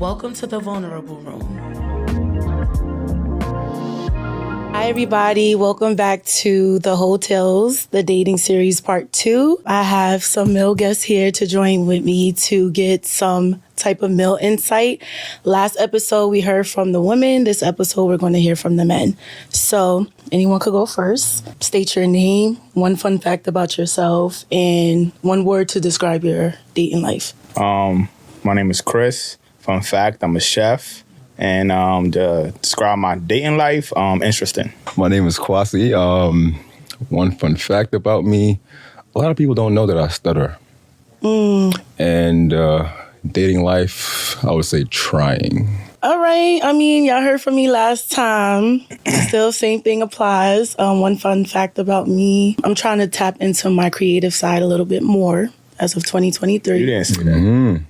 Welcome to the Vulnerable Room. Hi, everybody. Welcome back to the Heaux Tales, the dating series part 2. I have some male guests here to join with me to get some type of male insight. Last episode, we heard from the women. This episode, we're going to hear from the men. So anyone could go first. State your name, one fun fact about yourself, and one word to describe your dating life. My name is Chris. Fun fact, I'm a chef. And to describe my dating life, interesting. My name is Kwasi. One fun fact about me, a lot of people don't know that I stutter. And dating life, I would say trying. All right. I mean, y'all heard from me last time. Still, same thing applies. One fun fact about me, I'm trying to tap into my creative side a little bit more as of 2023. You didn't see that.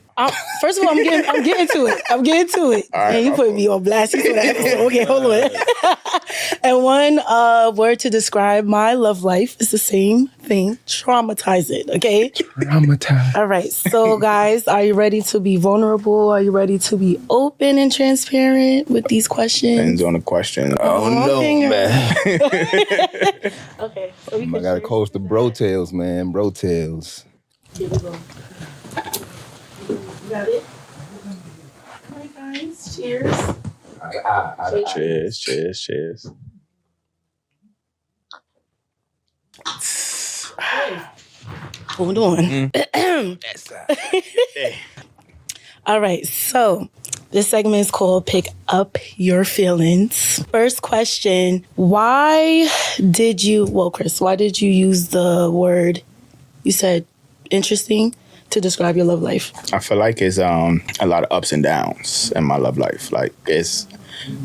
First of all, I'm getting to it. I'm getting to it. All right, Man, you put me on blast. You that episode. Okay, hold on. And one word to describe my love life is the same thing. Traumatizing. Okay? Traumatized. All right. So, guys, are you ready to be vulnerable? Are you ready to be open and transparent with these questions? Depends on the question. Man. Okay. So I gotta coach the bro tales, man. Bro tales. Here we go. Got it? All right, guys. Cheers. Cheers. Hold on. All right. So this segment is called Pick Up Your Feelings. First question. Chris, why did you use the word, you said interesting, to describe your love life? I feel like it's a lot of ups and downs in my love life. Like it's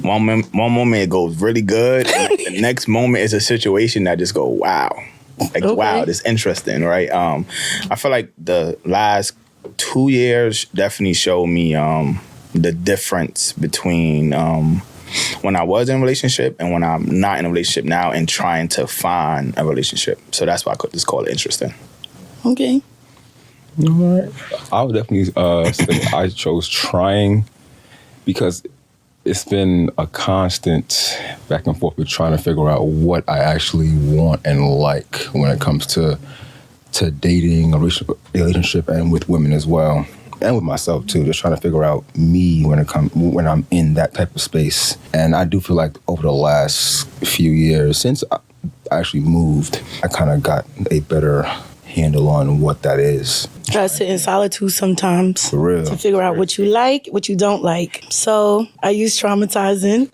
one moment it goes really good, and the next moment is a situation that just go wow, like Okay. wow, this interesting, right? I feel like the last 2 years definitely showed me the difference between when I was in a relationship and when I'm not in a relationship now and trying to find a relationship. So that's why I could just call it interesting. Okay. All right. I would definitely say I chose trying because it's been a constant back and forth with trying to figure out what I actually want and like when it comes to dating, a relationship, and with women as well, and with myself too. Just trying to figure out me when I'm in that type of space. And I do feel like over the last few years, since I actually moved, I kind of got a better handle on what that is. Try to sit in solitude sometimes. For real. To figure out what you like, what you don't like. So I use traumatizing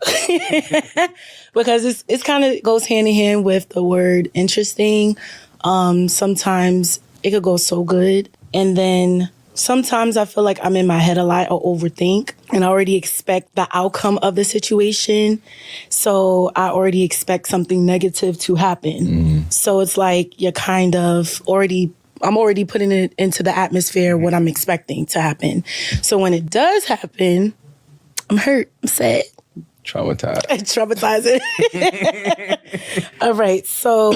because it's kind of goes hand in hand with the word interesting. Sometimes it could go so good. And then sometimes I feel like I'm in my head a lot or overthink and I already expect the outcome of the situation. So I already expect something negative to happen. So it's like you're kind of I'm already putting it into the atmosphere what I'm expecting to happen. So when it does happen, I'm hurt, I'm sad. Traumatized. Traumatizing. All right. So,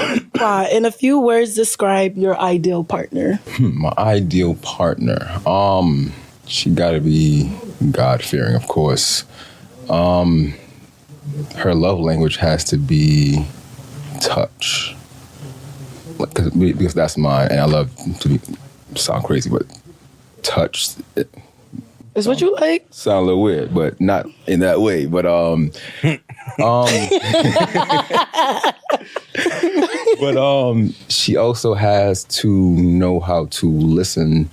in a few words, describe your ideal partner. My ideal partner. She gotta be God-fearing, of course. Her love language has to be touch. Because that's mine, and I love to sound crazy, but touch. Is what you like? Sound a little weird, but not in that way. But she also has to know how to listen,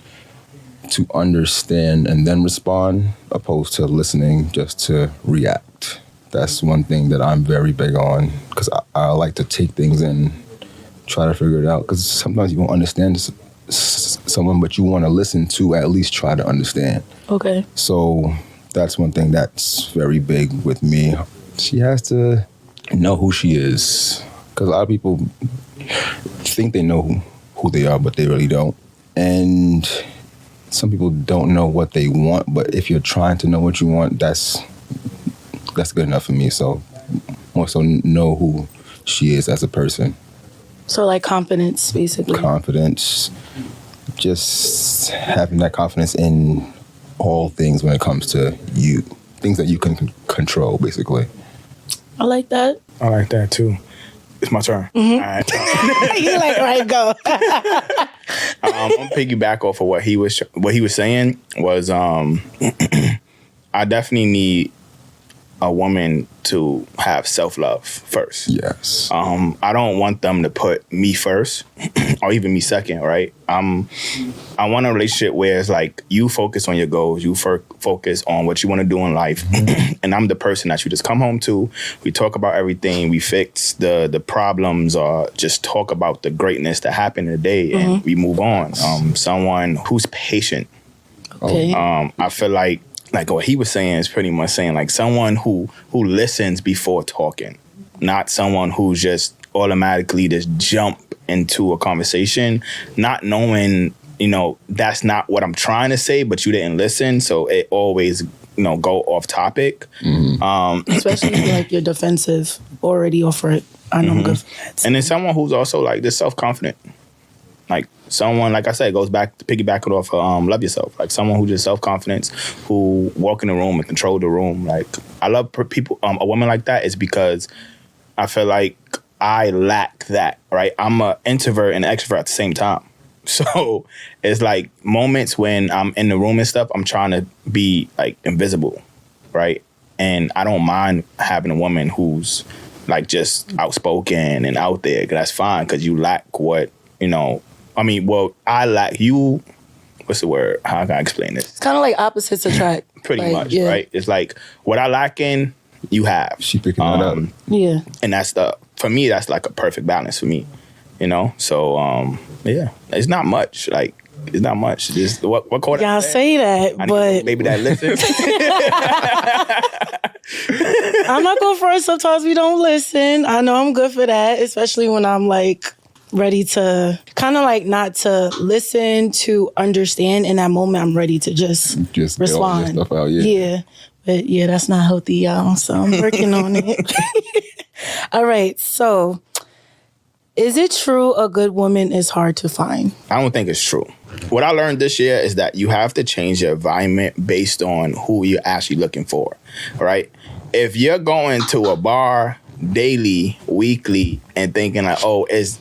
to understand, and then respond, opposed to listening just to react. That's one thing that I'm very big on, because I like to take things in, try to figure it out. Because sometimes you won't understand someone, but you want to listen to at least try to understand. Okay. So that's one thing that's very big with me. She has to know who she is, because a lot of people think they know who they are, but they really don't. And some people don't know what they want, but if you're trying to know what you want, that's good enough for me. So more so know who she is as a person. So like confidence, basically. Confidence. Just having that confidence in all things when it comes to you, things that you can control, basically. I like that. I like that too. It's my turn. Mm-hmm. All right. You like, right, go. I'm gonna piggyback off of what he was saying was I definitely need a woman to have self-love first. Yes. I don't want them to put me first or even me second, right? I want a relationship where it's like you focus on your goals, you focus on what you want to do in life, and I'm the person that you just come home to. We talk about everything, we fix the problems, or just talk about the greatness that happened in the day, and we move on. Someone who's patient. Okay. I feel like what he was saying is pretty much saying like someone who listens before talking, not someone who's just automatically just jump into a conversation, not knowing, that's not what I'm trying to say, but you didn't listen. So it always, go off topic. Especially if like you're defensive already offer it. I know I'm good for that. And then someone who's also like this self-confident. Like someone, like I said, goes back to piggyback it off love yourself. Like someone who just self-confidence, who walk in the room and control the room. Like I love people, a woman like that is because I feel like I lack that, right? I'm an introvert and an extrovert at the same time. So it's like moments when I'm in the room and stuff, I'm trying to be like invisible, right? And I don't mind having a woman who's like just outspoken and out there. 'Cause that's fine because you lack what, I lack you. What's the word? How can I explain this? It's kind of like opposites attract. Pretty much, yeah. Right? It's like what I lack in, you have. She picking that up. Yeah. And for me, that's like a perfect balance for me, So, yeah, it's not much. Like, it's not much. Just what quarter? Y'all say that, but maybe that listen. I'm not going first. Sometimes we don't listen. I know I'm good for that, especially when I'm like ready to kind of like not to listen, to understand. In that moment, I'm ready to just respond. Get all your stuff out, Yeah. But yeah, that's not healthy, y'all. So I'm working on it. All right. So is it true a good woman is hard to find? I don't think it's true. What I learned this year is that you have to change your environment based on who you're actually looking for, right? If you're going to a bar daily, weekly, and thinking like, oh, is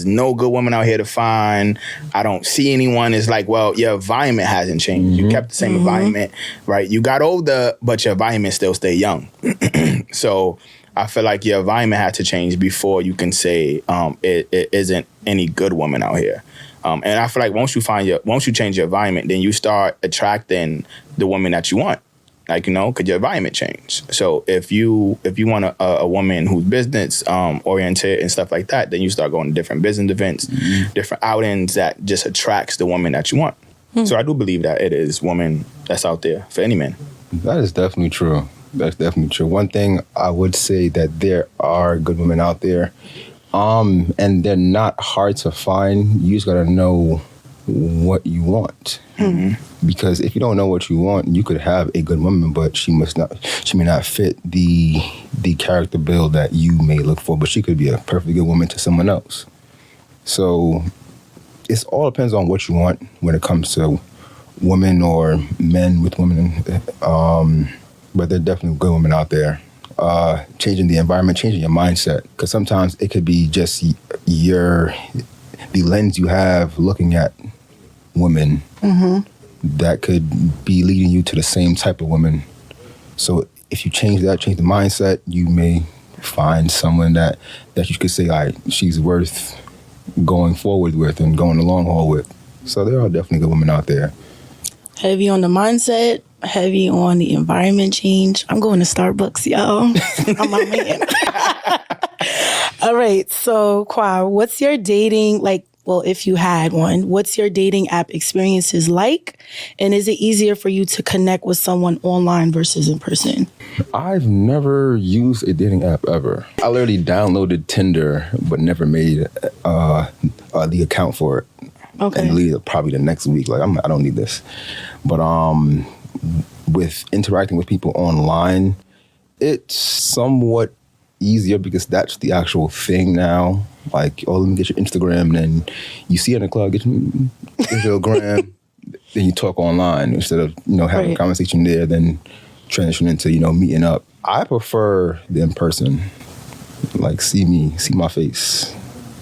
no good woman out here to find, I don't see anyone, it's like, well, your environment hasn't changed. You kept the same environment, right? You got older, but your environment still stayed young. So I feel like your environment had to change before you can say it isn't any good woman out here. And I feel like once you change your environment, then you start attracting the woman that you want. Like, because your environment changed. So if you want a woman who's business oriented and stuff like that, then you start going to different business events, different outings that just attracts the woman that you want. So I do believe that it is woman that's out there for any man. That is definitely true. That's definitely true. One thing I would say that there are good women out there, and they're not hard to find. You just gotta know what you want. Because if you don't know what you want, you could have a good woman, but she may not fit the character build that you may look for, but she could be a perfectly good woman to someone else. So it all depends on what you want when it comes to women or men with women. But there are definitely good women out there. Changing the environment, changing your mindset. Because sometimes it could be just the lens you have looking at women that could be leading you to the same type of woman. So if you change the mindset, you may find someone that you could say, all right, she's worth going forward with and going the long haul with. So there are definitely good women out there. Heavy on the mindset, heavy on the environment change. I'm going to Starbucks, y'all. I'm my man. All right. So, Kwa, what's your dating, if you had one, what's your dating app experiences like? And is it easier for you to connect with someone online versus in person? I've never used a dating app ever. I literally downloaded Tinder, but never made the account for it. Okay. And leave it probably the next week. Like, I don't need this. But with interacting with people online, it's somewhat easier because that's the actual thing now. Like, oh, let me get your Instagram, and then you see it in the club, get your gram. then you talk online instead of, having a conversation there, then transition into, meeting up. I prefer the in person. Like, see my face.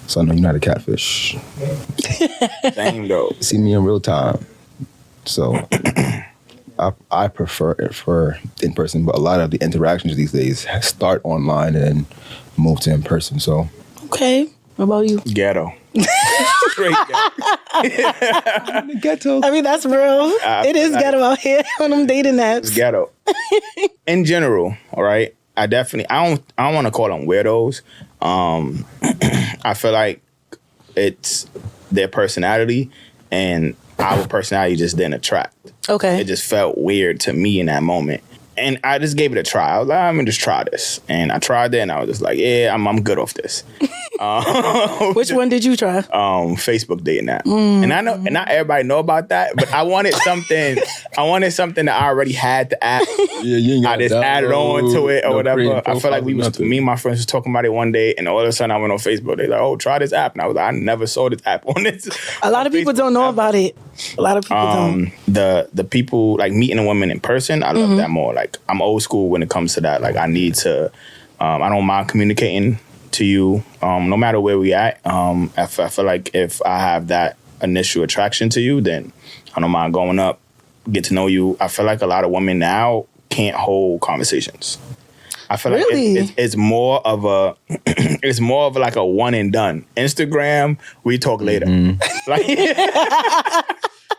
So I know you're not a catfish. Same though. See me in real time. So I prefer it for in person, but a lot of the interactions these days start online and move to in person. So okay, what about you? Ghetto. Straight ghetto. I mean, that's real. It is ghetto out here on them dating apps. It's ghetto. In general, all right. I don't want to call them weirdos. I feel like it's their personality, and our personality just didn't attract. Okay. It just felt weird to me in that moment. And I just gave it a try. I was like, I'm going to just try this. And I tried it, and I was just like, yeah, I'm good off this. Which one did you try? Facebook dating app. And I know, and not everybody know about that, but I wanted something that I already had the app. Yeah, you ain't got I just added on to it or whatever. I feel like me and my friends was talking about it one day, and all of a sudden I went on Facebook. They're like, oh, try this app. And I was like, I never saw this app on this. A lot of people don't know about it. A lot of people don't. The people, like meeting a woman in person, I love that more. Like, I'm old school when it comes to that. Like, I need to, I don't mind communicating to you, no matter where we at. I feel like if I have that initial attraction to you, then I don't mind going up, get to know you. I feel like a lot of women now can't hold conversations. I feel like it's more of a like a one and done. Instagram, we talk later. Like,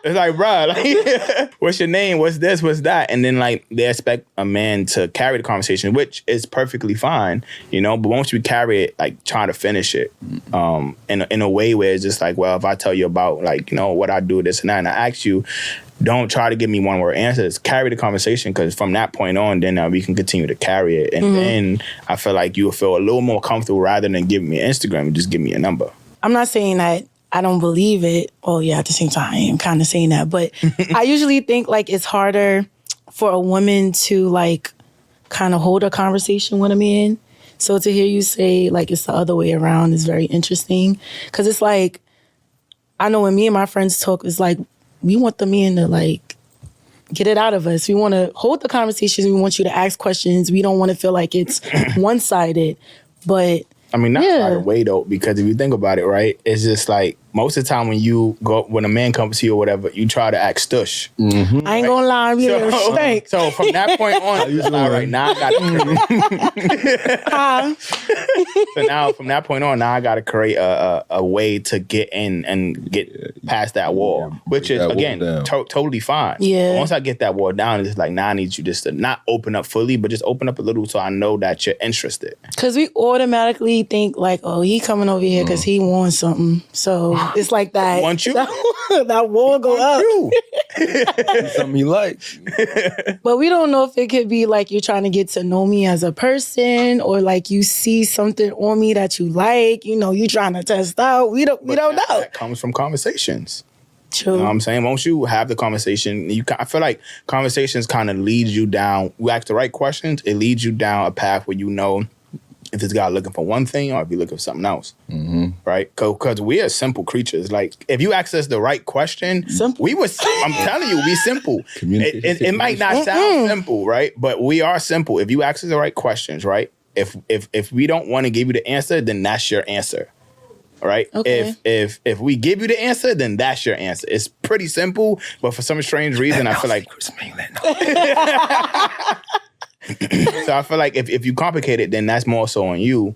it's like, bro, like, what's your name? What's this? What's that? And then, like, they expect a man to carry the conversation, which is perfectly fine, But once you carry it, like, trying to finish it, in a way where it's just like, well, if I tell you about, like, what I do, this and that, and I ask you, don't try to give me one word answers. Carry the conversation, because from that point on, then we can continue to carry it, and then I feel like you'll feel a little more comfortable rather than giving me Instagram and just give me a number. I'm not saying that I don't believe it. Oh, yeah, at the same time, I am kind of saying that. But I usually think, like, it's harder for a woman to, like, kind of hold a conversation with a man. So to hear you say, like, it's the other way around is very interesting. Because it's like, I know when me and my friends talk, it's like, we want the man to, like, get it out of us. We want to hold the conversations. We want you to ask questions. We don't want to feel like it's one-sided. But I mean, not right away, though, because if you think about it, right, it's just like most of the time when a man comes to you or whatever, you try to act stush. Mm-hmm. I ain't gonna lie, I'm getting stank. So from that point on, all right, now I got to So now from that point on, now I got to create a way to get in and get past that wall, which is, again, totally fine. Yeah. But once I get that wall down, it's like, now I need you just to not open up fully, but just open up a little so I know that you're interested. Because we automatically think like, oh, he coming over here because he wants something. So it's like that. Want you? That wall go up. Something you like. But we don't know if it could be like you're trying to get to know me as a person, or like you see something on me that you like. You trying to test out. We don't know. That comes from conversations. True. You know what I'm saying? Once you have the conversation, I feel like conversations kind of lead you down. You ask the right questions, it leads you down a path where if this guy looking for one thing or if he looking for something else, right? Because we are simple creatures. Like, if you ask us the right question, I'm telling you, we simple. It might not sound simple, right? But we are simple. If you ask us the right questions, right? If we don't want to give you the answer, then that's your answer, right? Okay. If we give you the answer, then that's your answer. It's pretty simple, but for some strange reason, I feel like so I feel like if you complicate it, then that's more so on you.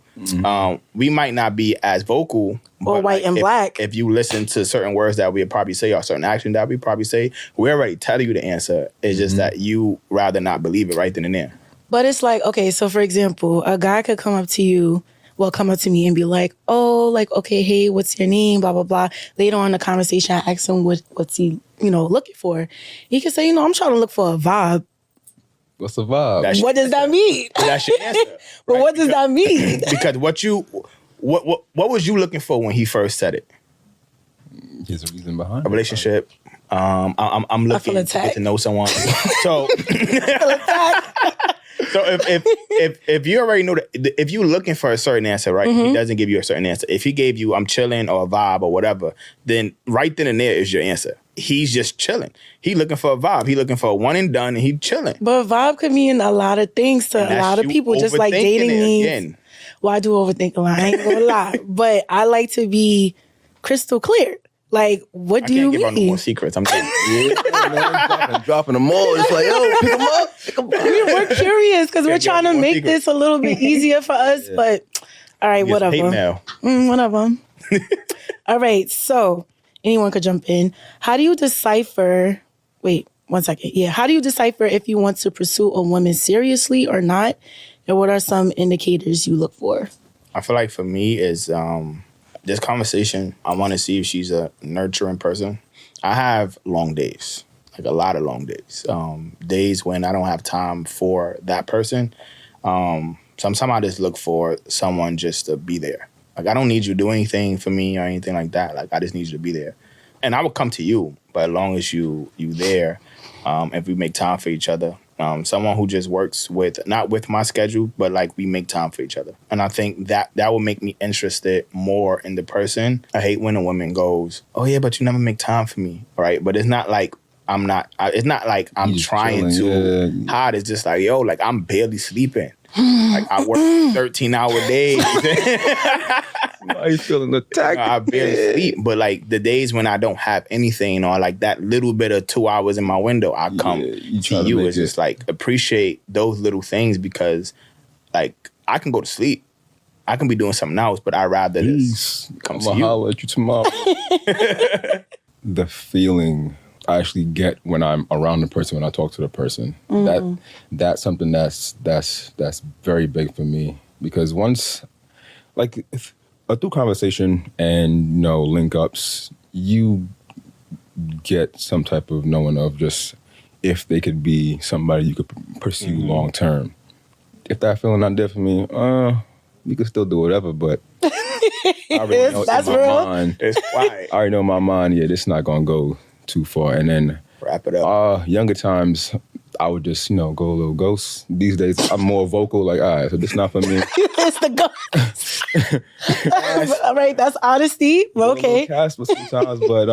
We might not be as vocal or white and black. If you listen to certain words that we'd probably say or certain action that we probably say, we already tell you the answer. It's just that you rather not believe it right then and there. But it's like, okay, so for example, a guy could come up to me and be like, oh, like, okay, hey, what's your name? Blah, blah, blah. Later on in the conversation, I ask him what's he, looking for. He could say, I'm trying to look for a vibe. What's the vibe? What does that mean? That's your answer. Right? But what does that mean? Because what was you looking for when he first said it? There's a reason behind a relationship. I'm looking to get to know someone. So So if you already know that, if you're looking for a certain answer, right? He doesn't give you a certain answer. If he gave you I'm chilling or a vibe or whatever, then right then and there is your answer. He's just chilling. He looking for a vibe. He looking for a one and done, and he chilling. But vibe could mean a lot of things to a lot of people, just like dating means. Well, I do overthink a lot. I ain't gonna lie. But I like to be crystal clear. Like, what do you mean? I can't give out no more secrets. I'm saying, dropping them all. It's like, yo, pick them up. We're curious because we're trying to make this a little bit easier for us. But all right, whatever. Whatever. All right, so anyone could jump in. How do you decipher? Wait, 1 second. Yeah, how do you decipher if you want to pursue a woman seriously or not? And what are some indicators you look for? I feel like for me is this conversation, I want to see if she's a nurturing person. I have long days, like a lot of long days. Days when I don't have time for that person. Sometimes I just look for someone just to be there. Like, I don't need you to do anything for me or anything like that. Like, I just need you to be there. And I will come to you, but as long as you there, if we make time for each other. Someone who just works not with my schedule, but like we make time for each other. And I think that will make me interested more in the person. I hate when a woman goes, oh yeah, but you never make time for me, right? But it's not like I'm trying too hard. It's just like, yo, like I'm barely sleeping. Like I work 13-hour days. Why you feeling attacked? I barely sleep, but like the days when I don't have anything or like that little bit of 2 hours in my window, I come to you. It's just like appreciate those little things because like I can go to sleep. I can be doing something else, but I'd rather just come to you. I'm gonna holler at you tomorrow. The feeling I actually get when I'm around the person, when I talk to the person, that's something that's very big for me because once, like, through conversation and link ups, you get some type of knowing of just if they could be somebody you could pursue long term. If that feeling not there for me, you could still do whatever, but I already know that's in my real. mind. It's quiet. I already know in my mind, this is not gonna go too far. And then wrap it up. Younger times, I would just, go a little ghost. These days, I'm more vocal. Like, all right, so this not for me. It's the ghost. All right, that's honesty. Okay. Casper sometimes, but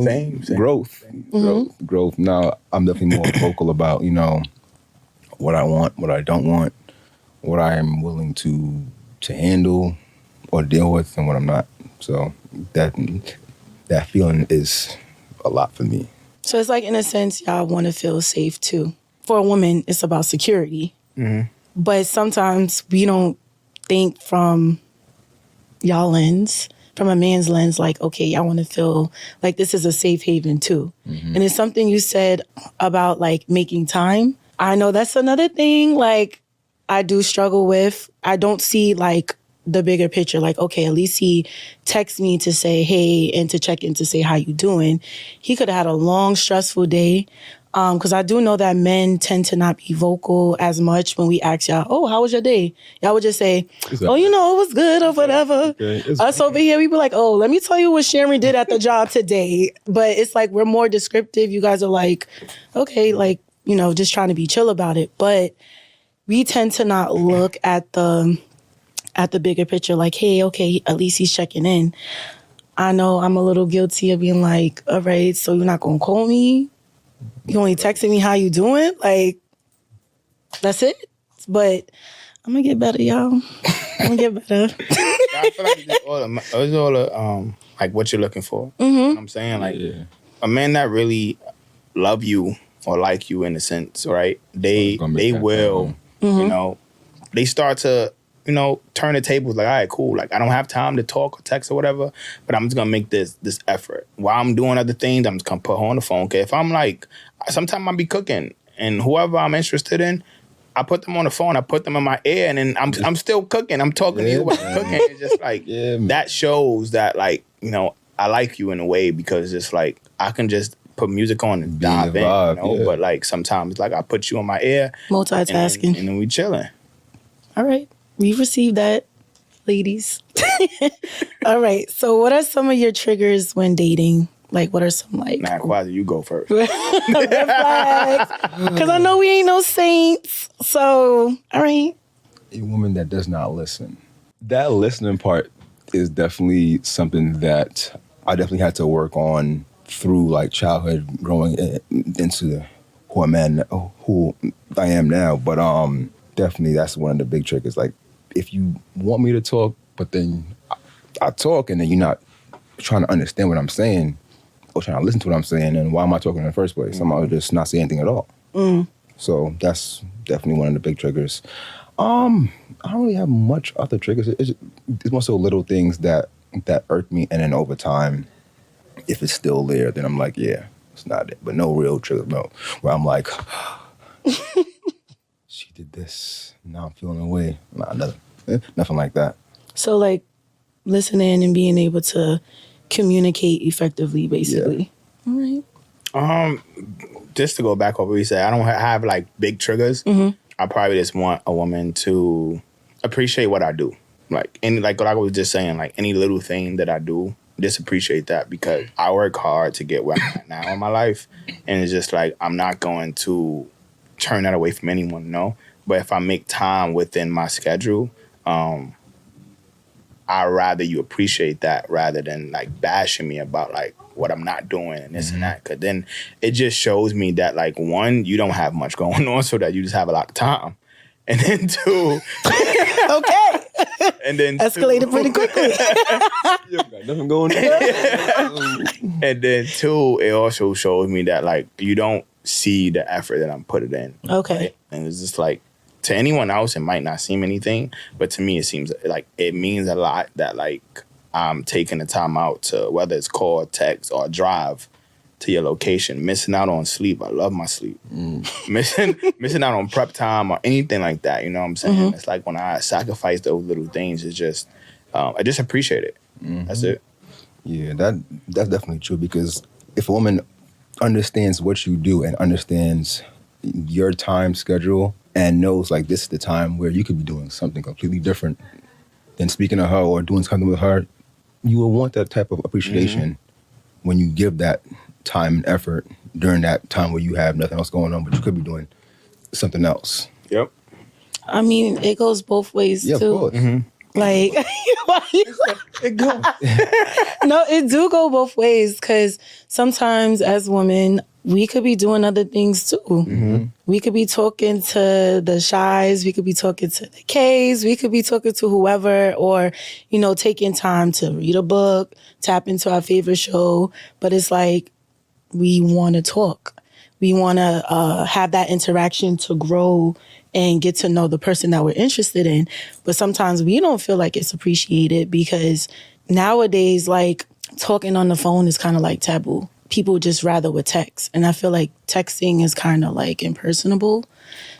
same. Growth. Now, I'm definitely more vocal about what I want, what I don't want, what I am willing to handle or deal with, and what I'm not. So that feeling is a lot for me. So it's like, in a sense, y'all want to feel safe too. For a woman, it's about security. But sometimes we don't think from y'all lens, from a man's lens, like, okay, y'all want to feel like this is a safe haven too. And it's something you said about like making time. I know that's another thing like I do struggle with. I don't see like the bigger picture, like, okay, at least he texts me to say, hey, and to check in to say, how you doing? He could have had a long, stressful day. Because I do know that men tend to not be vocal as much when we ask y'all, oh, how was your day? Y'all would just say, oh, it was good or whatever. Us over here, we be like, oh, let me tell you what Sharon did at the job today. But it's like, we're more descriptive. You guys are like, okay, like, just trying to be chill about it. But we tend to not look at the bigger picture, like, hey, okay, at least he's checking in. I know I'm a little guilty of being like, all right, so you're not going to call me? You only texting me how you doing? Like, that's it? But I'm going to get better, y'all. I'm going to get better. I feel like it's all like what you're looking for. You know what I'm saying? Like, a man that really love you or like you in a sense, right? They will, they start to, turn the tables like, all right, cool. Like, I don't have time to talk or text or whatever, but I'm just going to make this effort. While I'm doing other things, I'm just going to put her on the phone. Okay, if I'm like, sometimes I'll be cooking, and whoever I'm interested in, I put them on the phone, I put them in my ear, and then I'm still cooking. I'm talking to you while I'm cooking. It's just like, that shows that, like, I like you in a way because it's like, I can just put music on and dive in, But like, sometimes, like, I put you in my ear. Multitasking. And then we chilling. All right. We received that, ladies. All right. So what are some of your triggers when dating? Like, what are some, like... Nah, Quasi, you go first. red flags? Because I know we ain't no saints. So, all right. A woman that does not listen. That listening part is definitely something that I definitely had to work on through like childhood, growing into who I am now. But definitely that's one of the big triggers. Like, if you want me to talk, but then I talk and then you're not trying to understand what I'm saying or trying to listen to what I'm saying, and why am I talking in the first place? I'm just not saying anything at all. So that's definitely one of the big triggers. I don't really have much other triggers. It's more so little things that irk me, and then over time, if it's still there, then I'm like, yeah, it's not it. But no real trigger, no. Where I'm like, she did this, now I'm feeling away. Nah, nothing like that. So, like, listening and being able to communicate effectively, basically. Yeah. All right. Just to go back over what you said, I don't have like big triggers. I probably just want a woman to appreciate what I do. Like what I was just saying, like any little thing that I do, just appreciate that, because I work hard to get where I'm at now in my life. And it's just like, I'm not going to turn that away from anyone, no. But if I make time within my schedule, I'd rather you appreciate that rather than like bashing me about like what I'm not doing and this and that. Cause then it just shows me that like, one, you don't have much going on, so that you just have a lot of time. And then two, okay. And then escalated pretty quickly. You got nothing going on. And then two, it also shows me that like you don't see the effort that I'm putting in. Okay. Right? And it's just like, to anyone else, it might not seem anything, but to me, it seems like it means a lot that like I'm taking the time out to, whether it's call, text, or drive to your location. Missing out on sleep. I love my sleep. Missing out on prep time or anything like that. You know what I'm saying? It's like when I sacrifice those little things, it's just, I just appreciate it. That's it. Yeah, that's definitely true, because if a woman understands what you do and understands your time schedule and knows like this is the time where you could be doing something completely different than speaking to her or doing something with her, you will want that type of appreciation when you give that time and effort during that time where you have nothing else going on, but you could be doing something else. Yep. I mean, it goes both ways too. Of course. Like, It goes. no, it do go both ways, because sometimes as women, we could be doing other things too. We could be talking to the Shies, we could be talking to the Ks, we could be talking to whoever, or, you know, taking time to read a book, tap into our favorite show. But it's like, we want to talk. We want to have that interaction to grow and get to know the person that we're interested in. But sometimes we don't feel like it's appreciated, because nowadays, like, talking on the phone is kind of like taboo. People just rather with text. And I feel like texting is kind of like impersonable.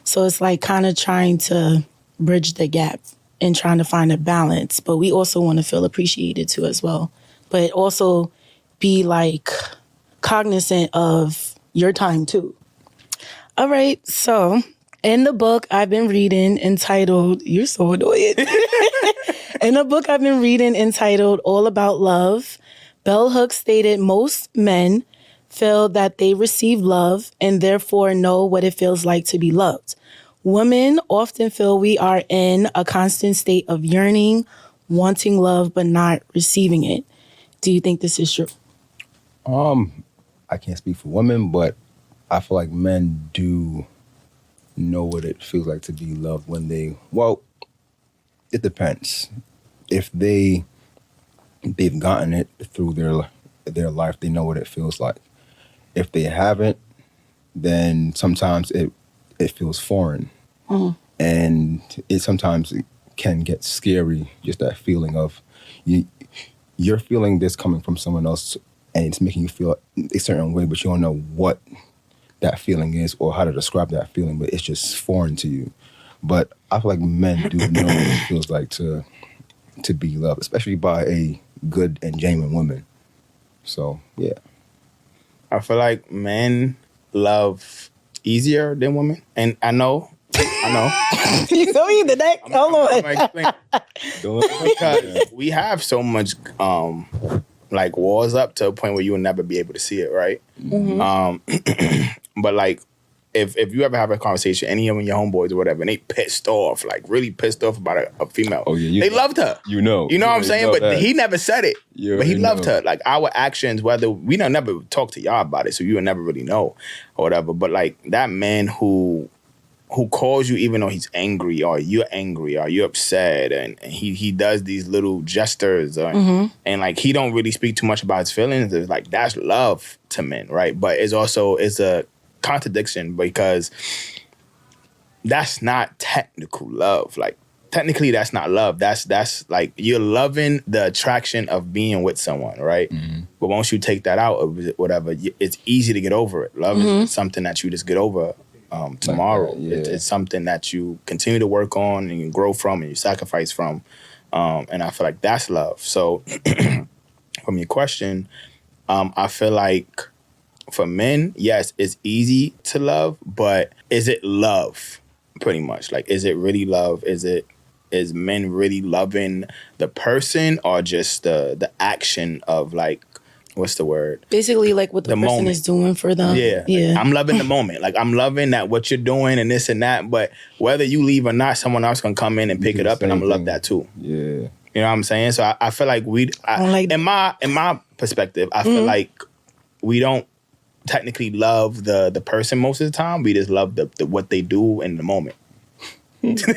So it's like kind of trying to bridge the gap and trying to find a balance. But we also want to feel appreciated too as well. But also be like cognizant of your time too. All right, so in the book I've been reading entitled, you're so annoying. In the book I've been reading entitled All About Love, Bell Hooks stated most men feel that they receive love and therefore know what it feels like to be loved. Women often feel we are in a constant state of yearning, wanting love, but not receiving it. Do you think this is true? I can't speak for women, but I feel like men do know what it feels like to be loved when they, well, it depends. If they've gotten it through their life, they know what it feels like. If they haven't, then sometimes it feels foreign. And it sometimes can get scary, just that feeling of you're feeling this coming from someone else, and it's making you feel a certain way, but you don't know what that feeling is or how to describe that feeling, but it's just foreign to you. But I feel like men do know what it feels like to be loved, especially by a good and genuine woman. So, yeah. I feel like men love easier than women. And I know. You know me the next. Hold on. I'm explain. Because we have so much like walls up to a point where you will never be able to see it, right? But like, if you ever have a conversation, any of your homeboys or whatever, and they pissed off, like really pissed off about a female, they loved her. You know what I'm saying? But that. he never said it. But he loved her. Like our actions, whether we don't never talk to y'all about it, so you will never really know or whatever. But like that man who calls you even though he's angry or you're upset, and he does these little gestures and like he don't really speak too much about his feelings. It's like that's love to men, right? But it's a contradiction because that's not technical love. Like technically that's not love. That's like you're loving the attraction of being with someone, right? But once you take that out of whatever, it's easy to get over it. Love is something that you just get over tomorrow. Like it's something that you continue to work on and you grow from and you sacrifice from. And I feel like that's love. So from your question, I feel like for men, yes, it's easy to love, but is it love? Pretty much. Like, is it really love? Is men really loving the person or just the action of like, what's the word? Basically, like what the person moment is doing for them. Yeah. I'm loving the moment. Like, I'm loving that what you're doing and this and that. But whether you leave or not, someone else gonna come in and pick it up, and I'm gonna love that too. Yeah. You know what I'm saying? So I feel like in my perspective, I feel like we don't technically love the person most of the time. We just love the what they do in the moment. I'm gonna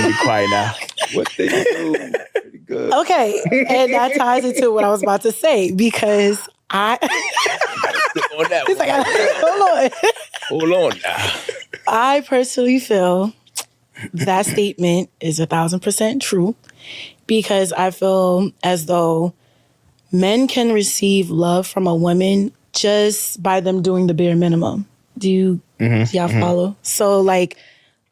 be quiet now. What they do, pretty good. Okay, and that ties into what I was about to say because Hold on now. I personally feel that statement is 1,000% true because I feel as though men can receive love from a woman just by them doing the bare minimum. Do y'all follow? So like,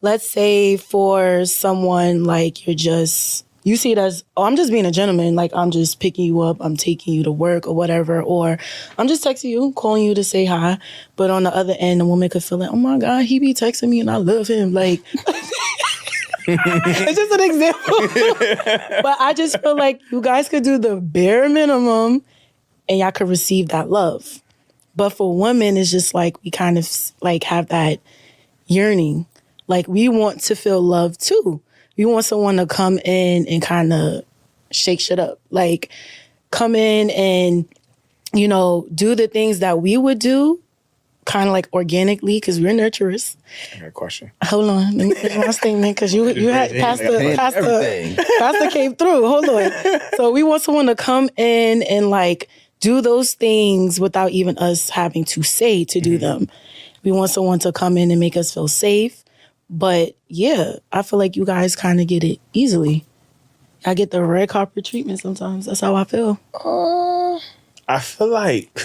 let's say for someone like you see it as, oh, I'm just being a gentleman. Like I'm just picking you up. I'm taking you to work or whatever. Or I'm just texting you, calling you to say hi. But on the other end, a woman could feel like, oh my God, he be texting me and I love him. Like, it's just an example. But I just feel like you guys could do the bare minimum and y'all could receive that love. But for women, it's just like we kind of like have that yearning. Like we want to feel love too. We want someone to come in and kind of shake shit up. Like come in and, you know, do the things that we would do kind of like organically because we're nurturers. I got a question. Hold on. Let me finish my statement because you had Pastor came through. Hold on. So we want someone to come in and like do those things without even us having to say to do them. We want someone to come in and make us feel safe. But yeah, I feel like you guys kind of get it easily. I get the red carpet treatment sometimes. That's how I feel. I feel like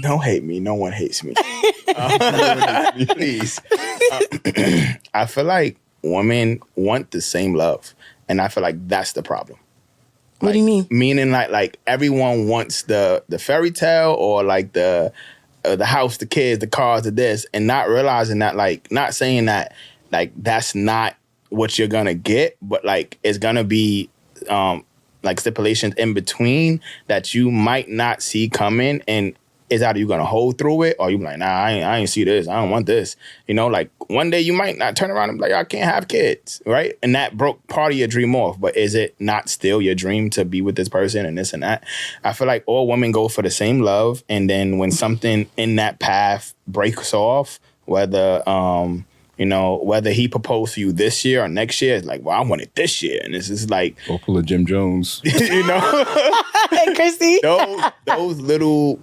don't hate me. No one hates me. Please. I feel like women want the same love, and I feel like that's the problem. What do you mean? Meaning like everyone wants the fairy tale or like the house, the kids, the cars, the this, and not realizing that like not saying that like that's not what you're gonna get, but like it's gonna be like stipulations in between that you might not see coming, and it's either you gonna hold through it or you be like, nah, I ain't see this, I don't want this. You know, like one day you might not turn around and be like, I can't have kids, right? And that broke part of your dream off, but is it not still your dream to be with this person and this and that? I feel like all women go for the same love, and then when something in that path breaks off, whether whether he proposed to you this year or next year, it's like, well, I want it this year. And it's just like... Or pull a Jim Jones. You know? Hey, Christy. Those little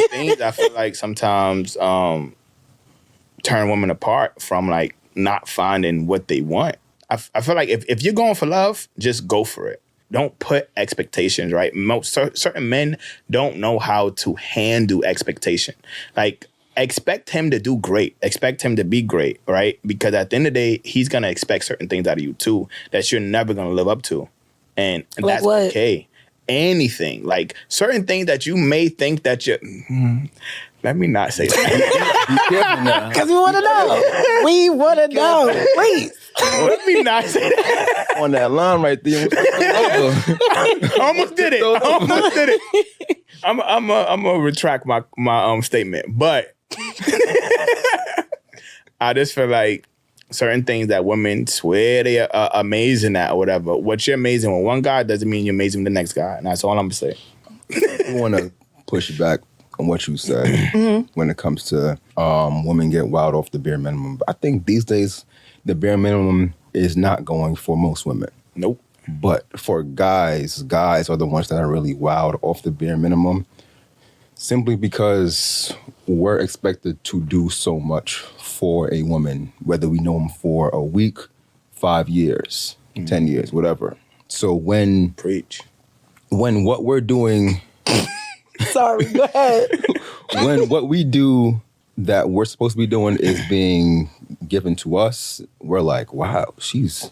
things, I feel like sometimes turn women apart from, like, not finding what they want. I feel like if you're going for love, just go for it. Don't put expectations, right? Certain men don't know how to handle expectation. Like... expect him to do great. Expect him to be great, right? Because at the end of the day, he's going to expect certain things out of you too that you're never going to live up to. And like that's what? Okay. Anything. Like certain things that you may think that you're... Let me not say that. Be careful now. Because we want to know. We want to know. Please. Let me not say that. on that line right there. I almost did it. I'm gonna retract my statement, but I just feel like certain things that women swear they are amazing at or whatever. What you're amazing with one guy doesn't mean you're amazing with the next guy, and that's all I'm gonna say. I want to push back on what you said when it comes to women get wild off the bare minimum. I think these days the bare minimum is not going for most women. Nope. But for guys are the ones that are really wild off the bare minimum, simply because we're expected to do so much for a woman, whether we know them for a week, 5 years, 10 years, whatever. So when what we're doing... Sorry, go ahead. When what we do that we're supposed to be doing is being given to us, we're like, wow, she's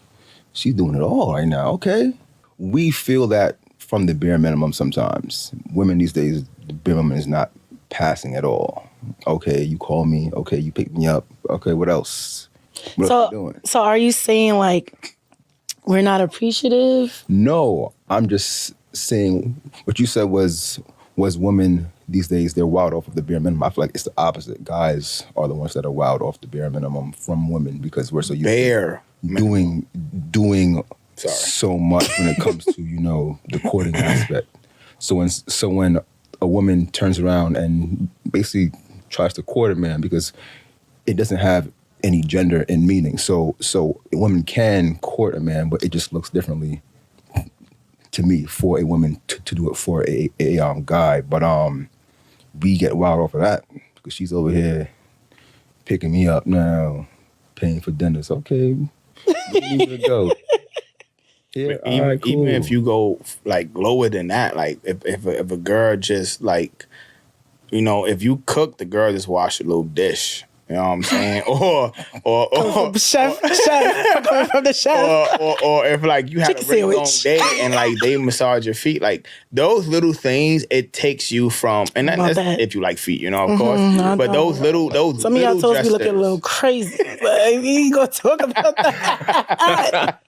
doing it all right now. Okay. We feel that from the bare minimum sometimes. Women these days, the bare minimum is not passing at all. Okay, you call me. Okay, you pick me up. Okay, what else? What else are you doing? So are you saying like we're not appreciative? No, I'm just saying what you said was women these days, they're wild off of the bare minimum. I feel like it's the opposite. Guys are the ones that are wild off the bare minimum from women because we're so used to doing so much when it comes to, the courting aspect. So when a woman turns around and basically tries to court a man, because it doesn't have any gender in meaning. So a woman can court a man, but it just looks differently to me for a woman to do it for a guy. But we get wild off of that because she's over here picking me up now, paying for dinners. Okay, leave it go. Yeah, even if you go like lower than that, like if a girl just like, if you cook, the girl just wash a little dish. You know what I'm saying? Or chef, coming from the chef. Or if like you had a really long day and like they massage your feet, like those little things, it takes you from, and that's if you like feet, of course. But those some of y'all toes be looking a little crazy, but we ain't gonna talk about that.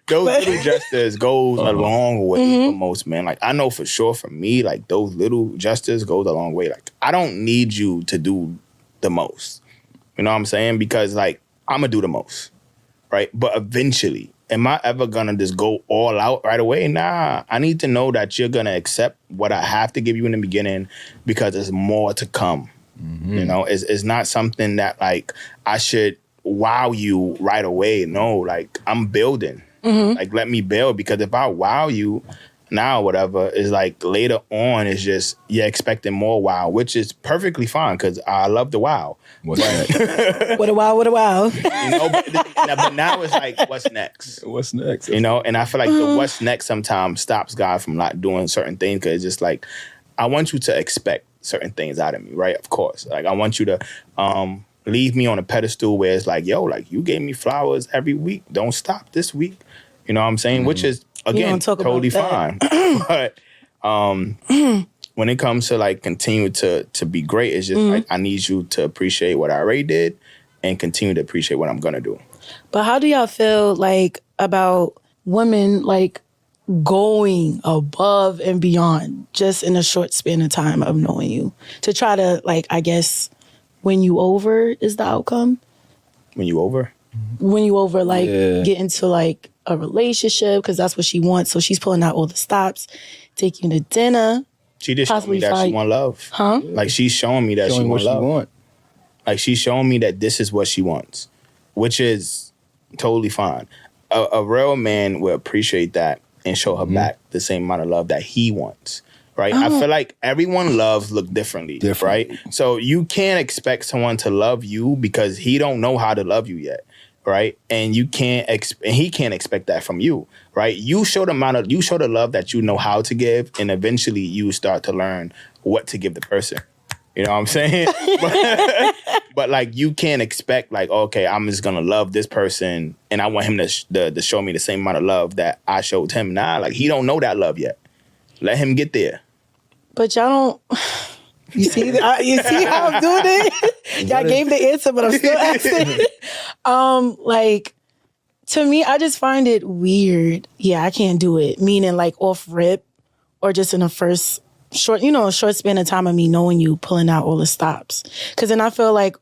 Those little gestures goes a long way for most men. Like I know for sure for me, like those little gestures goes a long way. Like I don't need you to do the most. You know what I'm saying? Because, like, I'm going to do the most, right? But eventually, am I ever going to just go all out right away? Nah. I need to know that you're going to accept what I have to give you in the beginning because there's more to come. Mm-hmm. It's not something that, like, I should wow you right away. No, like, I'm building. Mm-hmm. Like, let me build, because if I wow you now, whatever, is like later on, it's just you're expecting more wow, which is perfectly fine because I love the wow. What's that? What a wow, what a wow. But now it's like, what's next? What's next? And I feel like the what's next sometimes stops God from not doing certain things, because it's just like, I want you to expect certain things out of me, right? Of course. Like, I want you to leave me on a pedestal where it's like, yo, like, you gave me flowers every week. Don't stop this week. You know what I'm saying? Mm-hmm. Which is, again, totally fine. But when it comes to like continue to be great, it's just like I need you to appreciate what I already did and continue to appreciate what I'm gonna do. But how do y'all feel like about women like going above and beyond just in a short span of time of knowing you to try to, like, I guess win you over is the outcome? When you over, like, get into like a relationship, because that's what she wants. So she's pulling out all the stops, taking you to dinner. She just showing me that she want love. Huh? Like, she's showing me that she want love. Like, she's showing me that this is what she wants, which is totally fine. A real man will appreciate that and show her back the same amount of love that he wants. Right? I feel like everyone loves look differently, right? So you can't expect someone to love you because he don't know how to love you yet. Right, and you can't, and he can't expect that from you. Right, you show the love that you know how to give, and eventually you start to learn what to give the person. You know what I'm saying? but like, you can't expect like, okay, I'm just gonna love this person, and I want him to show me the same amount of love that I showed him. Nah, like, he don't know that love yet. Let him get there. But y'all don't. You see how I'm doing it? Y'all gave the answer, but I'm still asking. Like, To me, I just find it weird. Yeah, I can't do it. Meaning like off rip or just in the first short span of time of me knowing you, pulling out all the stops. Because then I feel like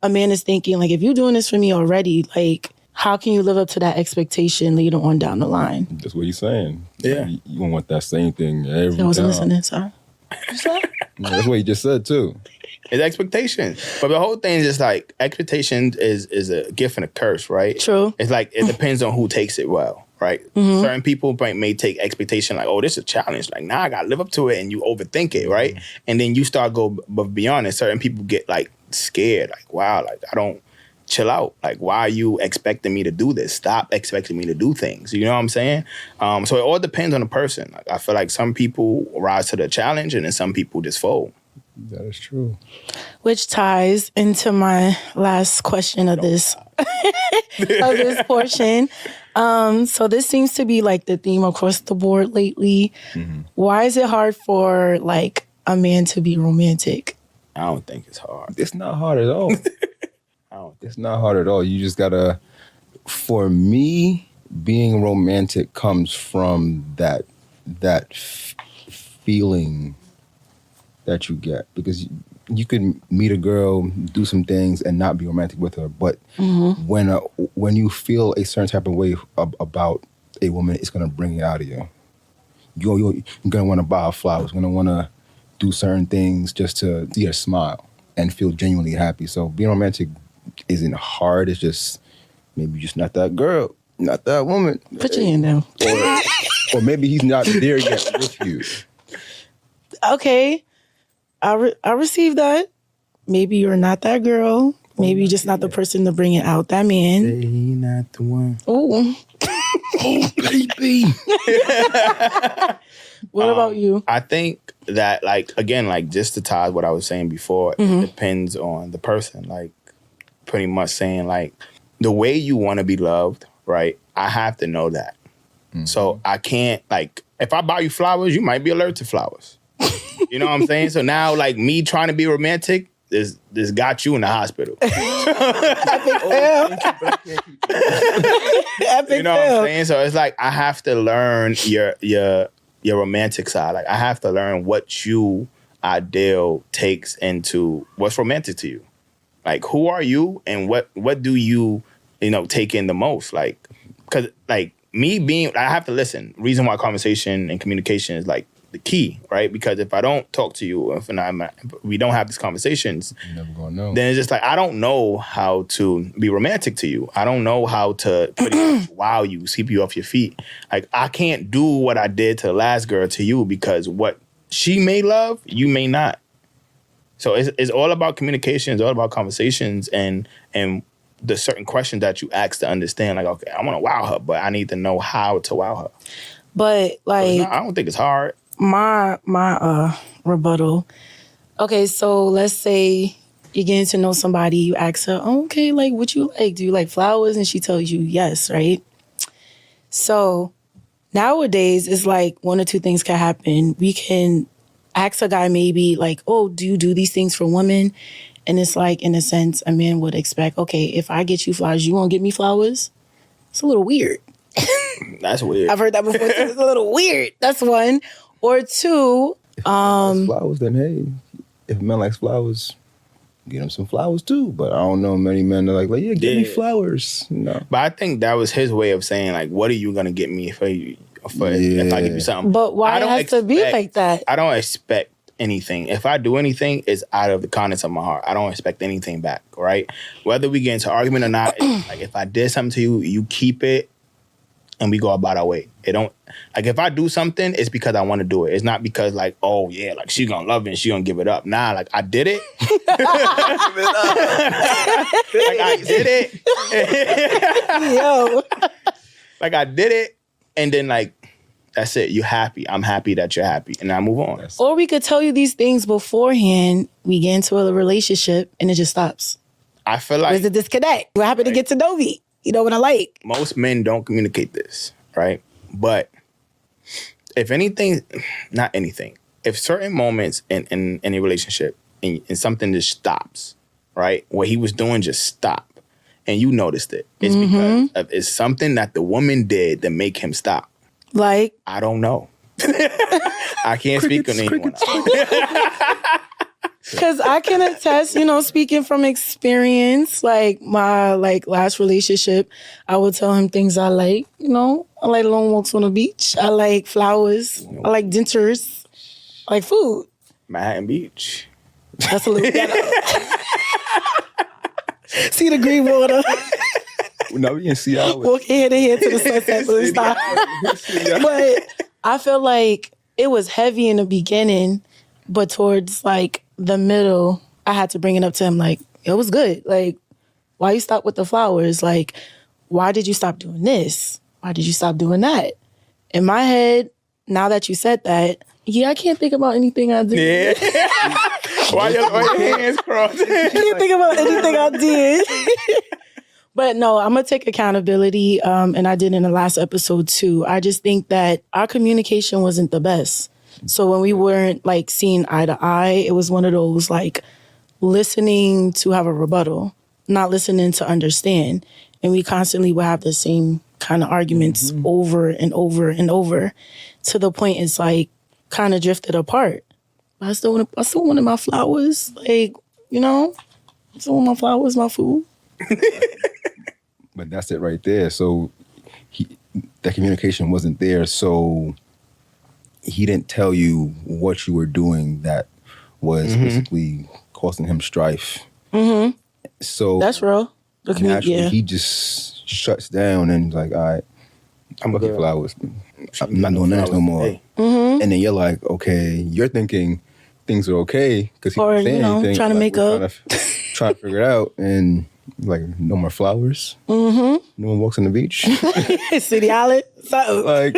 a man is thinking, like, if you're doing this for me already, like, how can you live up to that expectation later on down the line? That's what he's saying. Yeah. You don't want that same thing every time. I wasn't listening, sorry. No, that's what he just said, too. It's expectations. But the whole thing is just like expectations is a gift and a curse, right? True. It's like it depends on who takes it well, right? Certain people may take expectation like, oh, this is a challenge. Like, now I got to live up to it, and you overthink it, right? And then you start go beyond it. Certain people get like scared, like, wow, like I don't chill out. Like, why are you expecting me to do this? Stop expecting me to do things. You know what I'm saying? So it all depends on the person. Like, I feel like some people rise to the challenge, and then some people just fold. That is true. Which ties into my last question of this of this portion. So this seems to be like the theme across the board lately. Why is it hard for like a man to be romantic? I don't think it's hard. It's not hard at all. It's not hard at all. You just gotta, for me, being romantic comes from that feeling that you get, because you could meet a girl, do some things, and not be romantic with her. But when you feel a certain type of way about a woman, it's gonna bring it out of you. You're gonna want to buy her flowers. You're gonna want to do certain things just to see her smile and feel genuinely happy. So being romantic isn't hard. It's just maybe you're just not that girl, not that woman. Put your hand down. Or maybe he's not there yet with you. Okay. I received that. Maybe you're not that girl. Maybe you're just not the person to bring it out. That man. Say he not the one. Ooh. Oh, baby. What about you? I think that, like, again, like, just to tie what I was saying before, it depends on the person. Like, pretty much saying, like, the way you want to be loved, right? I have to know that. So I can't, like, if I buy you flowers, you might be allergic to flowers. You know what I'm saying? So now, like, me trying to be romantic, this got you in the hospital. Epic fail. Epic You know what I'm saying? So it's like I have to learn your romantic side. Like, I have to learn what you ideal takes into what's romantic to you. Like, who are you and what do you take in the most? Like, because like me being, I have to listen. Reason why conversation and communication is like the key, right? Because if I don't talk to you, if we don't have these conversations, You're never gonna know. then it's just like I don't know how to be romantic to you. I don't know how to pretty much wow you, sweep you off your feet. Like, I can't do what I did to the last girl to you because what she may love, you may not. So it's all about communication. It's all about conversations and the certain questions that you ask to understand. Like, okay, I want to wow her, but I need to know how to wow her. But like, So I don't think it's hard. my rebuttal. Okay, so let's say you're getting to know somebody. You ask her, oh, okay, like, what you like? Do you like flowers? And she tells you yes, right? So nowadays, it's like one or two things can happen. We can ask a guy maybe like, oh, do you do these things for women? And it's like, in a sense, a man would expect, okay, if I get you flowers, you won't get me flowers? It's a little weird. That's weird. I've heard that before. Too. It's a little weird. That's one. Or two, Flowers, then hey, if a man likes flowers, get him some flowers too. But I don't know many men that like, yeah, get me flowers. No. But I think that was his way of saying, like, what are you gonna get me if I give you something? But why it has to be like that? I don't expect anything. If I do anything, it's out of the kindness of my heart. I don't expect anything back, right? Whether we get into argument or not, it's like if I did something to you, you keep it and we go about our way. It don't, like, if I do something, it's because I want to do it. It's not because like, oh yeah, like she's gonna love it and she gonna give it up. Nah, like I did it. Like I did it. Yo. Like I did it, and then like that's it. You're happy. I'm happy that you're happy, and I move on. Or we could tell you these things beforehand. We get into a relationship and it just stops. I feel like There's a disconnect. We're happy to get to know me. You know what I like. most men don't communicate this, right? But if anything, not anything, if certain moments in a relationship and something just stops, right? What he was doing just stop. and you noticed it. It's because it's something that the woman did that make him stop. Like? I don't know. I can't speak on anyone else. Because I can attest, speaking from experience, like my last relationship, I would tell him things I like, I like long walks on the beach. I like flowers. I like dentures. I like food. Manhattan Beach. That's a little better. See the green water. No, we in Seattle. Walk head to head to the sunset, but stop. But I feel like it was heavy in the beginning, but towards like the middle, I had to bring it up to him like, it was good. Like, why you stop with the flowers? Like, why did you stop doing this? Why did you stop doing that? In my head, now that you said that, yeah, I can't think about anything I did. Yeah. Why your hands crossed? I can't think about anything I did. But no, I'm going to take accountability, and I did in the last episode too. I just think that our communication wasn't the best. So when we weren't like seeing eye to eye, it was one of those like listening to have a rebuttal, not listening to understand. And we constantly would have the same kind of arguments over and over and over, to the point it's like kind of drifted apart. I still wanted my flowers, like, I still want my flowers, my food. But that's it right there. So that communication wasn't there. So he didn't tell you what you were doing that was basically causing him strife. Mm-hmm. So that's real. Naturally, he just shuts down and like, all right, I'm gonna get flowers. I'm not doing that no more. Hey. Mm-hmm. And then you're like, okay, you're thinking things are okay because he's not saying anything. Trying to make up, trying to figure it out, and like, no more flowers. Mm-hmm. No one walks on the beach. City Island. Like,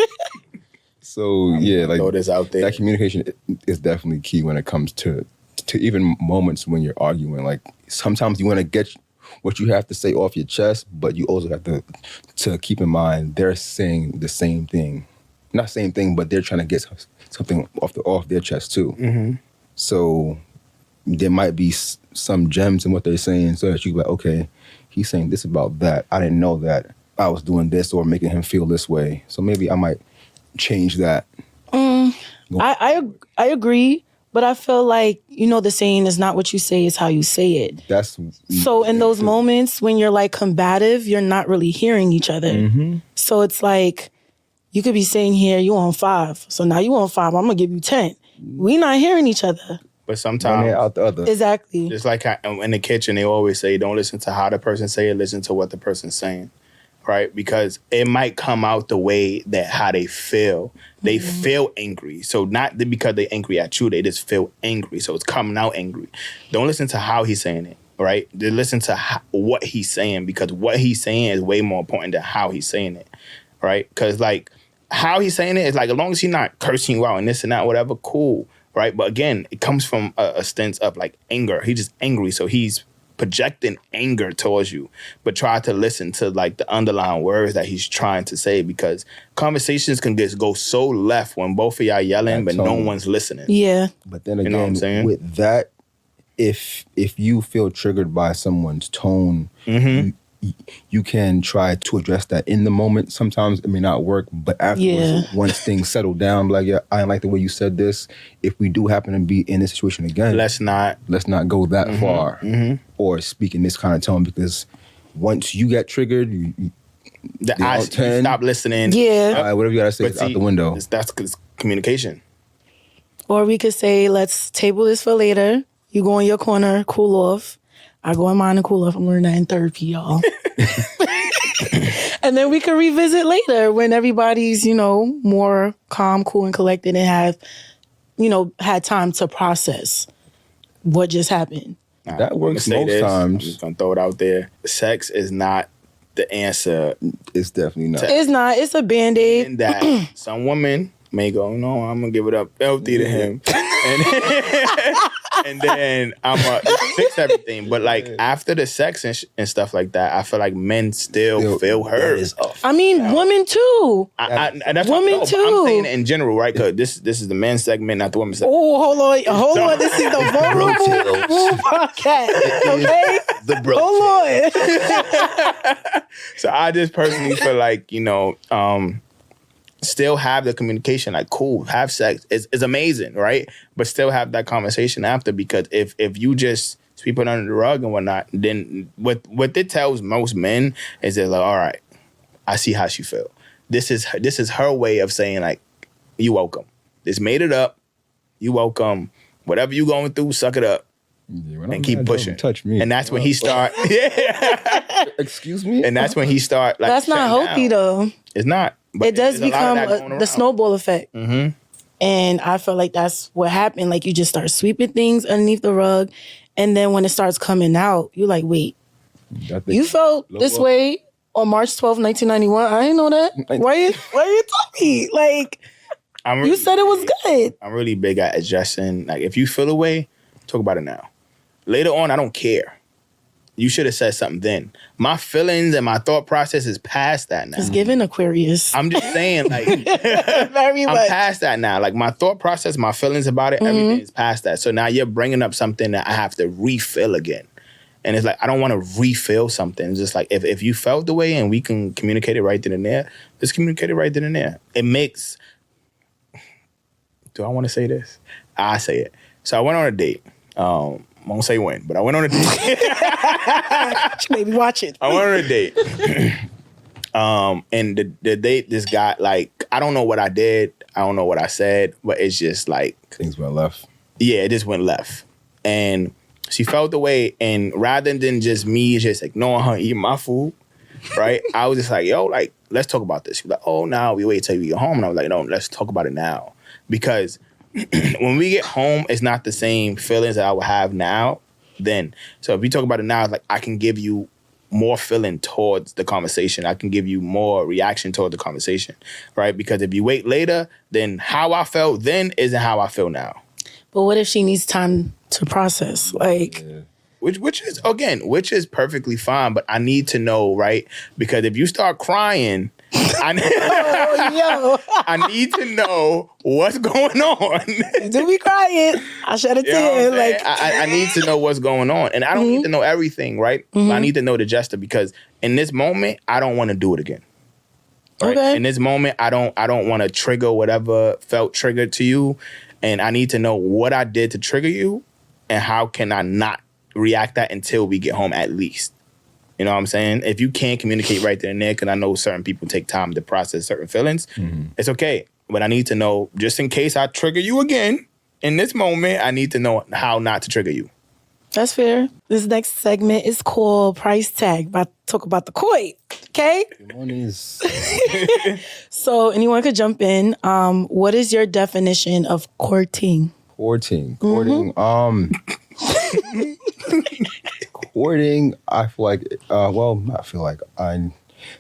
so yeah, like throw this out there. That communication is definitely key when it comes to even moments when you're arguing. Like, sometimes you want to get what you have to say off your chest, but you also have to keep in mind they're saying the same thing. Not same thing, but they're trying to get something off their chest too. Mm-hmm. So there might be some gems in what they're saying, so that you be like, okay, he's saying this about that. I didn't know that I was doing this or making him feel this way. So maybe I might change that. I agree. But I feel like, the saying is not what you say, is how you say it. So in those moments when you're like combative, you're not really hearing each other. Mm-hmm. So it's like, you could be saying here, you on 5. So now you on 5, I'm going to give you 10. We not hearing each other. But sometimes out the other. Exactly. Just like in the kitchen, they always say, don't listen to how the person say it, listen to what the person's saying. Right? Because it might come out the way that how they feel. They feel angry. So not because they're angry at you, they just feel angry. So it's coming out angry. Don't listen to how he's saying it, right? They listen to what he's saying, because what he's saying is way more important than how he's saying it, right? Because like how he's saying it is like, as long as he's not cursing you out and this and that, whatever, cool, right? But again, it comes from a stance of like anger. He's just angry, so he's projecting anger towards you, but try to listen to like the underlying words that he's trying to say, because conversations can just go so left when both of y'all yelling, but no one's listening. Yeah. But then again, with that, if you feel triggered by someone's tone, you can try to address that in the moment. Sometimes it may not work, but afterwards, once things settle down, like, yeah, I didn't like the way you said this. If we do happen to be in this situation again, let's not go that far or speak in this kind of tone, because once you get triggered, you stop listening. Yeah. Whatever you gotta say is out the window. That's communication. Or we could say, let's table this for later. You go in your corner, cool off. I go in mine and cool off. I'm learning that in therapy, y'all. And then we can revisit later when everybody's, more calm, cool, and collected, and have, had time to process what just happened. That works most times. I'm just going to throw it out there. Sex is not the answer. It's definitely not. It's not. It's a Band-Aid. And that some women may go, no, I'm going to give it up healthy to him. and then I'm fix everything. But like after the sex and stuff like that, I feel like men still feel hurt. I mean, women too. And that's Women what, too. I'm saying it in general, right? Because this is the men's segment, not the women's segment. Oh, hold on. This is the vulnerable podcast. Okay, The bro. hold on. So I just personally feel like, still have the communication, like cool, have sex. It's amazing, right? But still have that conversation after, because if you just sweep it under the rug and whatnot, then what it tells most men is that like, all right, I see how she feel. This is her way of saying like, you welcome. This made it up. You welcome. Whatever you going through, suck it up. Yeah, and keep pushing. Touch me. And that's when he start. Yeah. Excuse me. And that's when he start. Like, That's not shutting healthy down. though. It's not. But It does there's a lot of become that going the around. snowball effect. Mm-hmm. And I feel like that's what happened. Like you just start sweeping things underneath the rug. And then when it starts coming out, you're like, wait, you felt this way on March 12th, 1991. I didn't know that. Why you telling me? Like, you said it was good. I'm really big at addressing. Like, if you feel a way, talk about it now. Later on, I don't care. You should have said something then. My feelings and my thought process is past that now. It's giving Aquarius. I'm just saying, like, Very much. I'm past that now. Like, my thought process, my feelings about it, everything is past that. So now you're bringing up something that I have to refill again. And it's like, I don't want to refill something. It's just like, if you felt the way and we can communicate it right then and there, let's communicate it right then and there. It makes... Do I want to say this? I say it. So I went on a date. I won't say when, but I went on a date. Maybe watch it. I went on a date. And the date, this guy, like, I don't know what I did. I don't know what I said, but it's just like... Things went left. Yeah, it just went left. And she felt the way, and rather than just me just ignoring her eating my food, right? I was just like, yo, like, let's talk about this. She was like, oh, now we wait till we get home. And I was like, no, let's talk about it now. Because when we get home, it's not the same feelings that I would have now then. So if we talk about it now, it's like I can give you more feeling towards the conversation. I can give you more reaction toward the conversation, right? Because if you wait later, then how I felt then isn't how I feel now. But what if she needs time to process? Like, Which is perfectly fine, but I need to know, right? Because if you start crying, I need to know what's going on. do we crying? I shed a tear. Like, I need to know what's going on. And I don't need to know everything, right? But I need to know the gesture, because in this moment, I don't want to do it again. Right? Okay. In this moment, I don't want to trigger whatever felt triggered to you. And I need to know what I did to trigger you and how can I not react that until we get home at least. You know what I'm saying? If you can't communicate right then and there, because I know certain people take time to process certain feelings, it's okay. But I need to know, just in case I trigger you again, in this moment, I need to know how not to trigger you. that's fair. This next segment is called Price Tag. About to talk about the coin. Okay? So anyone could jump in. What is your definition of courting? Courting. Courting, I feel like,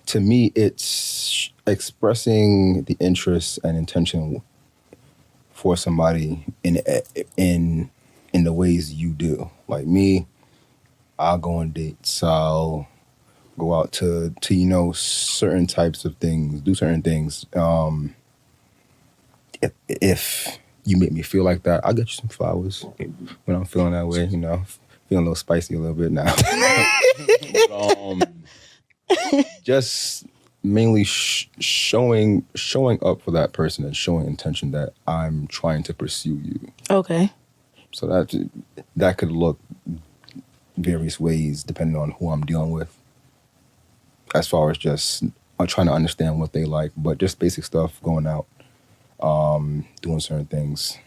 to me, it's expressing the interest and intention for somebody in the ways you do. Like me, I'll go on dates. I'll go out to certain types of things, do certain things. If you make me feel like that, I'll get you some flowers when I'm feeling that way, feeling a little spicy a little bit now. Just mainly showing up for that person and showing intention that I'm trying to pursue you. Okay. So that could look various ways depending on who I'm dealing with. As far as just trying to understand what they like, but just basic stuff, going out, doing certain things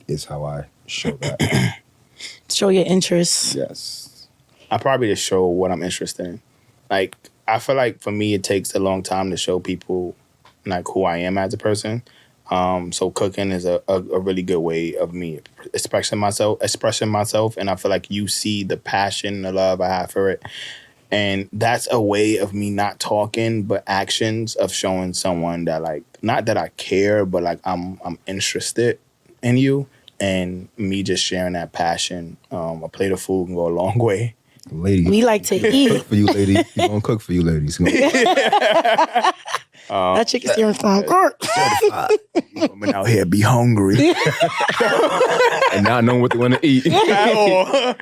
is how I show that. Show your interests. Yes. I probably just show what I'm interested in. Like, I feel like for me, it takes a long time to show people like who I am as a person. So cooking is a really good way of me expressing myself. And I feel like you see the passion, the love I have for it. And that's a way of me not talking, but actions of showing someone that, like, not that I care, but like I'm interested in you. and me just sharing that passion. A plate of food can go a long way. Ladies, We like to eat. cook for you, ladies. He's gonna cook for you, ladies. That chicken steering from court. Women out here be hungry. And not knowing what they want to eat.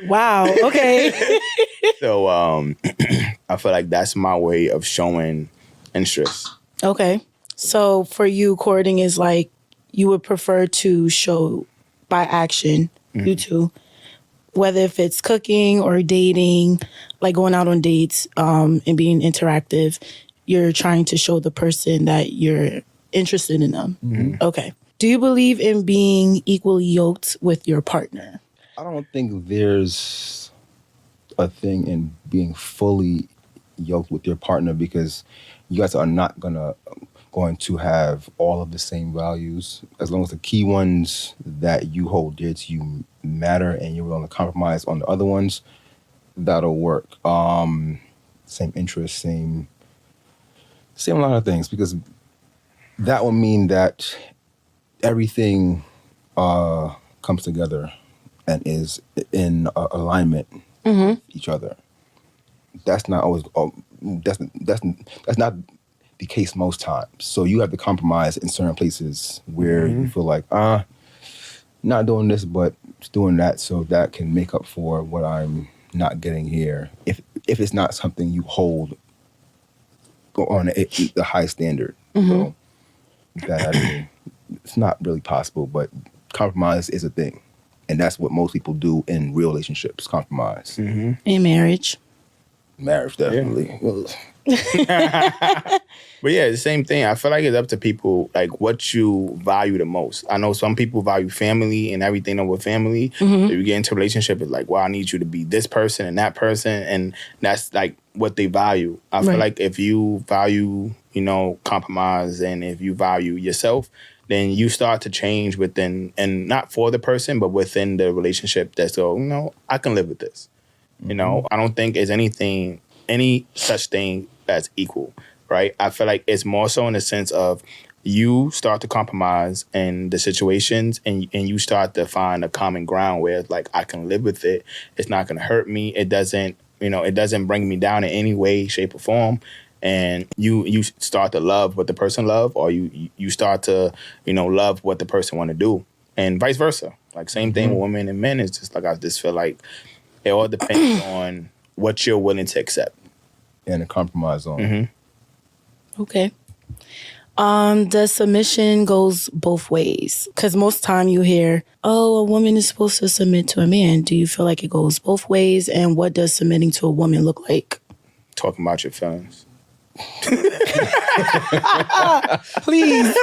Wow. Okay. So I feel like that's my way of showing interest. Okay. So for you, courting is like you would prefer to show by action, you two, whether if it's cooking or dating, like going out on dates and being interactive, you're trying to show the person that you're interested in them. Okay. Do you believe in being equally yoked with your partner? I don't think there's a thing in being fully yoked with your partner because you guys are not going to have all of the same values. As long as the key ones that you hold dear to you matter and you're willing to compromise on the other ones, that'll work. Same interests, same a lot of things, because that will mean that everything comes together and is in alignment with each other. That's not always. That's not the case most times. So you have to compromise in certain places where you feel like, not doing this, but doing that, so that can make up for what I'm not getting here. If it's not something you hold on a high standard, so that it's not really possible. But compromise is a thing, and that's what most people do in real relationships. Compromise In marriage? Marriage, definitely. But yeah, the same thing. I feel like it's up to people, like what you value the most. I know some people value family and everything over family. So you get into a relationship, it's like, well, I need you to be this person and that person. And that's like what they value. I feel like if you value, compromise, and if you value yourself, then you start to change within, and not for the person, but within the relationship that's I can live with this. I don't think there's any such thing as equal, right? I feel like it's more so in the sense of you start to compromise in the situations and you start to find a common ground where it's like, I can live with it. It's not going to hurt me. It doesn't, it doesn't bring me down in any way, shape, or form. And you start to love what the person love, or you start to, love what the person want to do, and vice versa. Like same thing with women and men. It's just like, I just feel like it all depends on what you're willing to accept and a compromise on. Okay. The submission goes both ways, because most time you hear, a woman is supposed to submit to a man. Do you feel like it goes both ways? And what does submitting to a woman look like? Talking about your feelings. Please.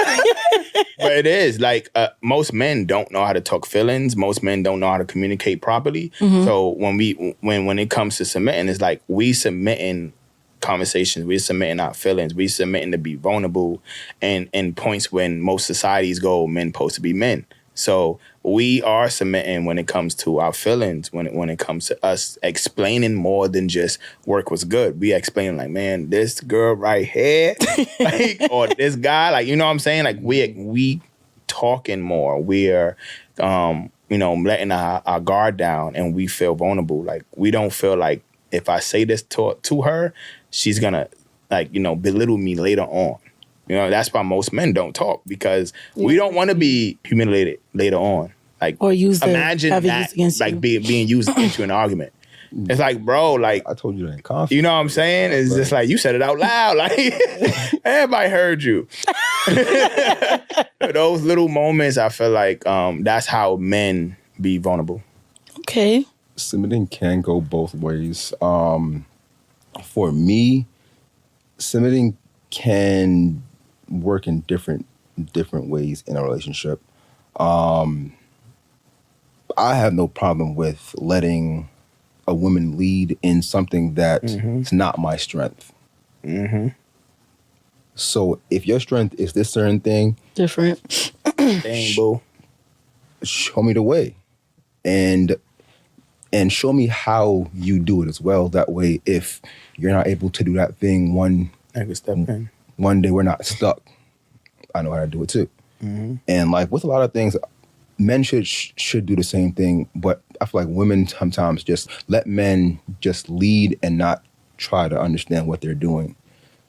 But it is like most men don't know how to talk feelings. Most men don't know how to communicate properly. So when it comes to submitting, it's like we submitting conversations, we're submitting our feelings, we're submitting to be vulnerable, and in points when most societies go, men supposed to be men. So we are submitting when it comes to our feelings, when it comes to us explaining more than just work was good. We explaining like, man, this girl right here, like, or this guy, like, you know what I'm saying? Like we talking more. We're letting our guard down, and we feel vulnerable. Like we don't feel like if I say this to her, she's gonna belittle me later on. That's why most men don't talk, because we don't want to be humiliated later on. Like, or imagine that, like being used against you in an argument. It's like, bro, like I told you that in confidence. You know what I'm saying? It's just like you said it out loud. Like everybody heard you. Those little moments, I feel like that's how men be vulnerable. Okay. Submitting can go both ways. For me, submitting can work in different ways in a relationship. I have no problem with letting a woman lead in something that's not my strength. So if your strength is this certain thing, different, dang, boo, show me the way, and show me how you do it as well. That way, if you're not able to do that thing one day, we're not stuck. I know how to do it too. And like with a lot of things, men should do the same thing, but I feel like women sometimes just let men just lead and not try to understand what they're doing,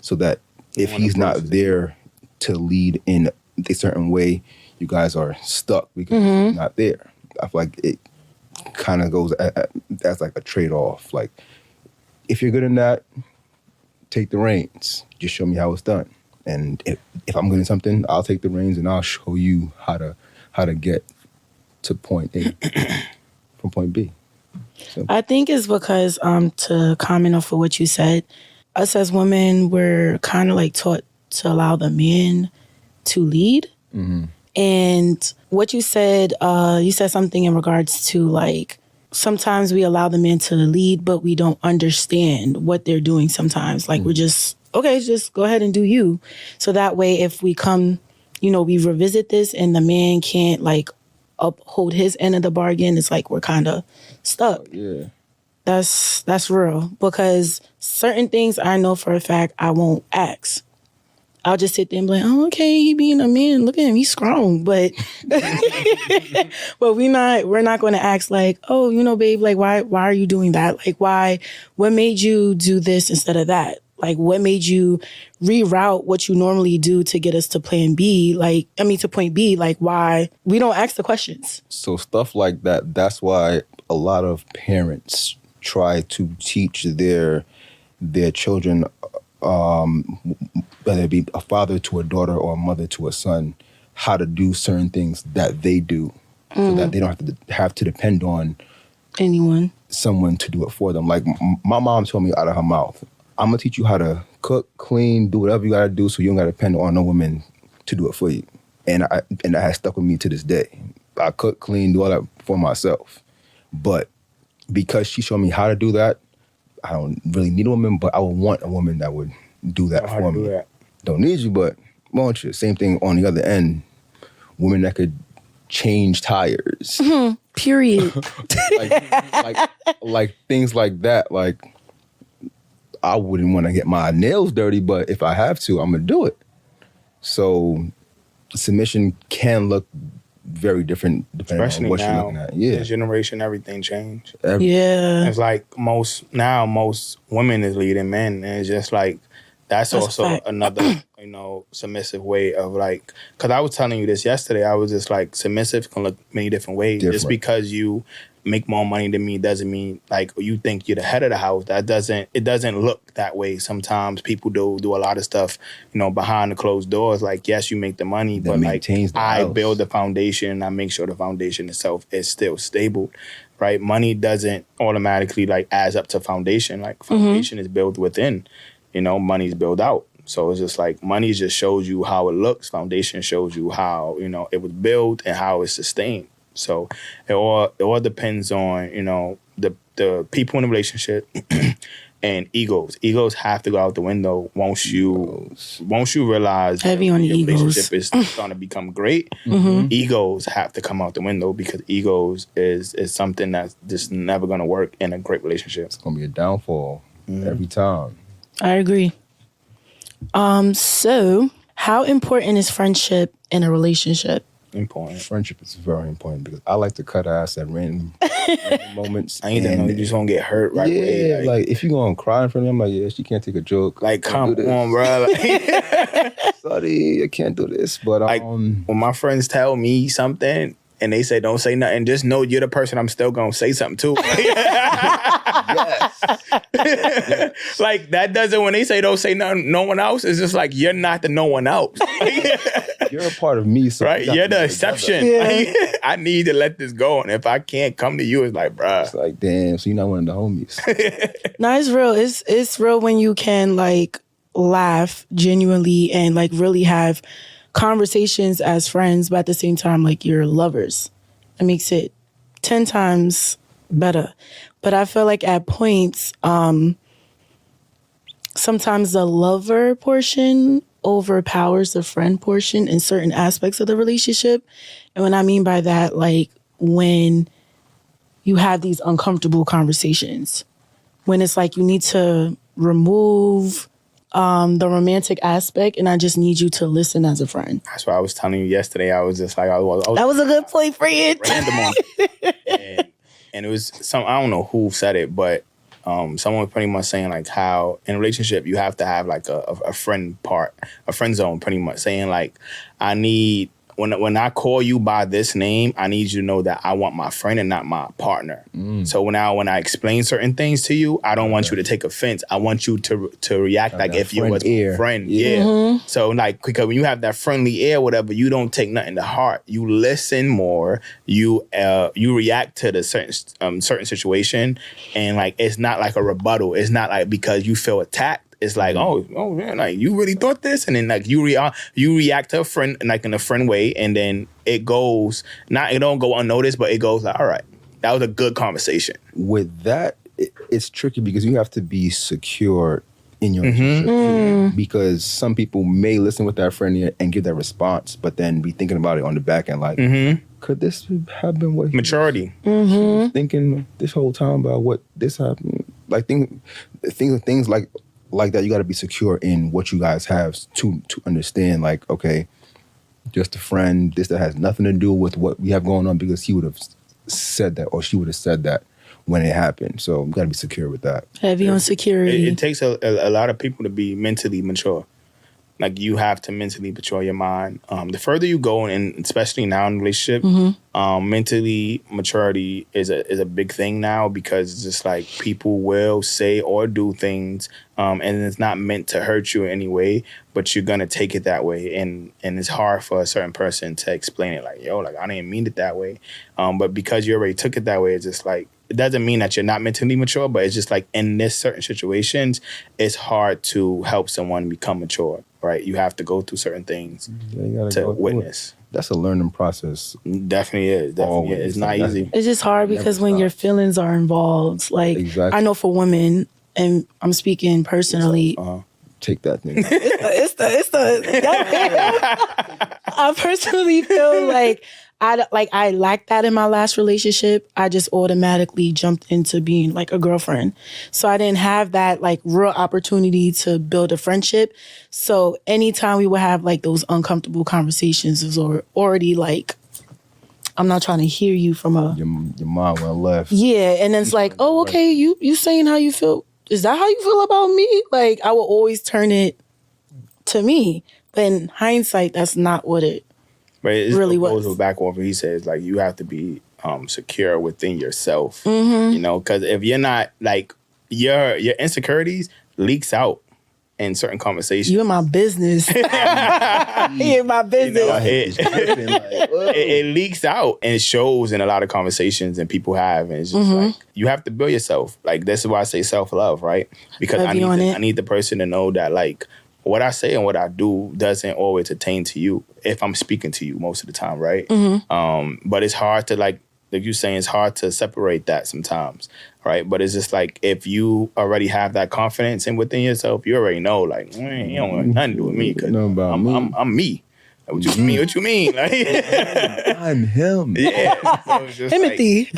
so that if he's not there to lead in a certain way, you guys are stuck because he's not there. I feel like it kind of goes as like a trade-off. Like, if you're good in that, take the reins. Just show me how it's done. And if I'm good at something, I'll take the reins and I'll show you how to get to point A from point B. So. I think it's because, to comment off of what you said, us as women, we're kind of like taught to allow the man to lead. Mm-hmm. And what you said something in regards to like, sometimes we allow the man to lead, but we don't understand what they're doing sometimes. Like, we're just, okay, just go ahead and do you. So that way, if we come, we revisit this and the man can't like uphold his end of the bargain, it's like we're kind of stuck. Yeah. That's real, because certain things I know for a fact I won't ask. I'll just sit there and be like, oh, okay, he being a man. Look at him, he's strong. But but we're not going to ask like, oh, babe, like why are you doing that? Like what made you do this instead of that? Like, what made you reroute what you normally do to get us to plan B? To point B, like why we don't ask the questions. So stuff like that, that's why a lot of parents try to teach their children, whether it be a father to a daughter or a mother to a son, how to do certain things that they do, so that they don't have to depend on someone to do it for them. Like my mom told me out of her mouth, I'm gonna teach you how to cook, clean, do whatever you gotta do, so you don't gotta depend on no woman to do it for you. And that has stuck with me to this day. I cook, clean, do all that for myself. But because she showed me how to do that, I don't really need a woman, but I would want a woman that would do that for me. Don't need you, but want you. Same thing on the other end. Women that could change tires. Period. like things like that. Like, I wouldn't want to get my nails dirty, but if I have to, I'm going to do it. So submission can look very different depending especially on what now, you're looking at. Yeah. This generation, everything changed. Yeah. It's like most women is leading men, and it's just like that's also another submissive way of like, because I was telling you this yesterday, I was just like, submissive can look many different ways. Just because you make more money than me doesn't mean like you think you're the head of the house. It doesn't look that way. Sometimes people do a lot of stuff, behind the closed doors. Like, yes, you make the money, but like I build the foundation and I make sure the foundation itself is still stable. Right? Money doesn't automatically like adds up to foundation. Like foundation is built within, money's built out. So it's just like money just shows you how it looks. Foundation shows you how, it was built and how it's sustained. So it all depends on, the people in the relationship and egos. Egos have to go out the window once you realize heavy on your egos. relationship is going to become great. Egos have to come out the window, because egos is something that's just never going to work in a great relationship. It's going to be a downfall every time. I agree. So how important is friendship in a relationship? Important. Friendship is very important, because I like to cut ass at random moments. I ain't know you just gonna get hurt right away. Yeah, like if you gonna cry in front of me, I'm like, yeah, she can't take a joke. Like, come on, bro. Like, sorry, I can't do this. But like when my friends tell me something and they say don't say nothing, just know you're the person I'm still gonna say something to. Yes. Like that doesn't, when they say don't say nothing, no one else, it's just like you're not the no one else. You're a part of me, so right? You're the exception. Yeah. Like, I need to let this go, and if I can't come to you, it's like, bruh. It's like, damn, so you're not one of the homies. No, it's real. It's real when you can like laugh genuinely and like really have conversations as friends, but at the same time, like you're lovers. It makes it 10 times better. But I feel like at points, sometimes the lover portion overpowers the friend portion in certain aspects of the relationship. And what I mean by that, like when you have these uncomfortable conversations, when it's like you need to remove the romantic aspect, and I just need you to listen as a friend. That's what I was telling you yesterday. I was just like, I was That was a good point, friend. random on it. And it was I don't know who said it, but someone was pretty much saying like how in a relationship you have to have like a friend zone, pretty much saying like, I need, when I call you by this name, I need you to know that I want my friend and not my partner. So when I explain certain things to you, I don't want you to take offense. I want you to react like if you was my friend. Yeah. So like, because when you have that friendly air, whatever, you don't take nothing to heart. You listen more. You react to the certain situation, and like it's not like a rebuttal. It's not like because you feel attacked. It's like, oh man, like you really thought this, and then like you react to a friend like in a friend way, and then it don't go unnoticed, but it goes like, all right, that was a good conversation. With that, it's tricky because you have to be secure in your relationship, because some people may listen with that friend and give that response, but then be thinking about it on the back end, like, could this have been what maturity? He was thinking this whole time about what this happened? Like things like that. You got to be secure in what you guys have to understand. Like, okay, just a friend. That has nothing to do with what we have going on, because he would have said that or she would have said that when it happened. So you got to be secure with that. Heavy on security. It takes a lot of people to be mentally mature. Like you have to mentally mature your mind. The further you go, and especially now in a relationship, mentally maturity is a big thing now, because it's just like people will say or do things, and it's not meant to hurt you in any way, but you're gonna take it that way, and it's hard for a certain person to explain it. Like, yo, like I didn't mean it that way, but because you already took it that way, it's just like, it doesn't mean that you're not mentally mature, but it's just like in this certain situations, it's hard to help someone become mature, right? You have to go through certain things to witness. That's a learning process. Definitely is. Definitely is. It's not easy. It's just hard because when your feelings are involved, like I know for women, and I'm speaking personally. Take that thing. It's the I personally feel like I lacked that in my last relationship. I just automatically jumped into being like a girlfriend. So I didn't have that like real opportunity to build a friendship. So anytime we would have like those uncomfortable conversations, it was already like, I'm not trying to hear you from your mind went left. Yeah. And then it's like, oh, okay, you saying how you feel. Is that how you feel about me? Like I will always turn it to me. But in hindsight, that's not what it really was. Goes back over, he says, like, you have to be secure within yourself. You know, because if you're not, like, your insecurities leaks out in certain conversations. You in my business. You in my business. You know, it leaks out and it shows in a lot of conversations and people have. And it's just like, you have to build yourself. Like, this is why I say self-love, right? Because I need the person to know that, like, what I say and what I do doesn't always attain to you if I'm speaking to you most of the time, right? But it's hard to, like you're saying, it's hard to separate that sometimes, right? But it's just like, if you already have that confidence in within yourself, you already know, like, you don't want nothing to do with me, because I'm me. Like, what you mean? What you mean? Like, I'm him. Yeah. So it's just Timothy.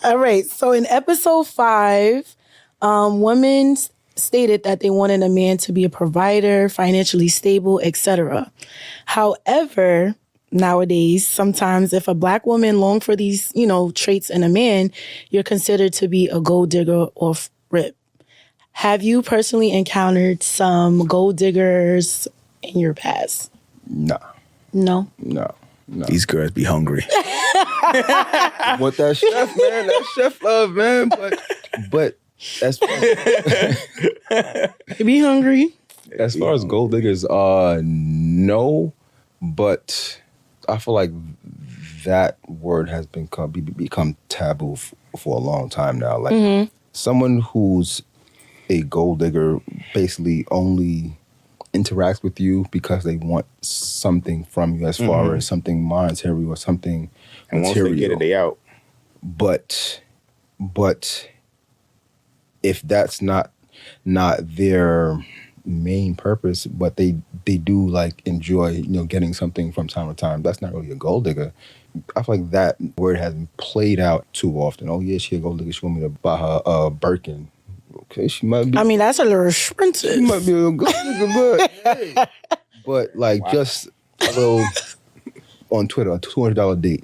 All right. So in episode 5, women stated that they wanted a man to be a provider, financially stable, etc. However, nowadays, sometimes if a Black woman longs for these, traits in a man, you're considered to be a gold digger or rip. Have you personally encountered some gold diggers in your past? Nah. No? No. These girls be hungry. What that chef, man? That chef love, man. But as far You be hungry? As far as gold diggers, no. But I feel like that word has become taboo for a long time now. Like someone who's a gold digger basically only interacts with you because they want something from you, as far as something monetary or something and material. Once they get it, they out. But if that's not their main purpose, but they do like enjoy getting something from time to time, that's not really a gold digger. I feel like that word has been played out too often. Oh yeah, she a gold digger. She want me to buy her a Birkin. Okay, she might be. I mean, that's a little expensive. She might be a little good nigga, but hey. But like just a little on Twitter, a $200 date.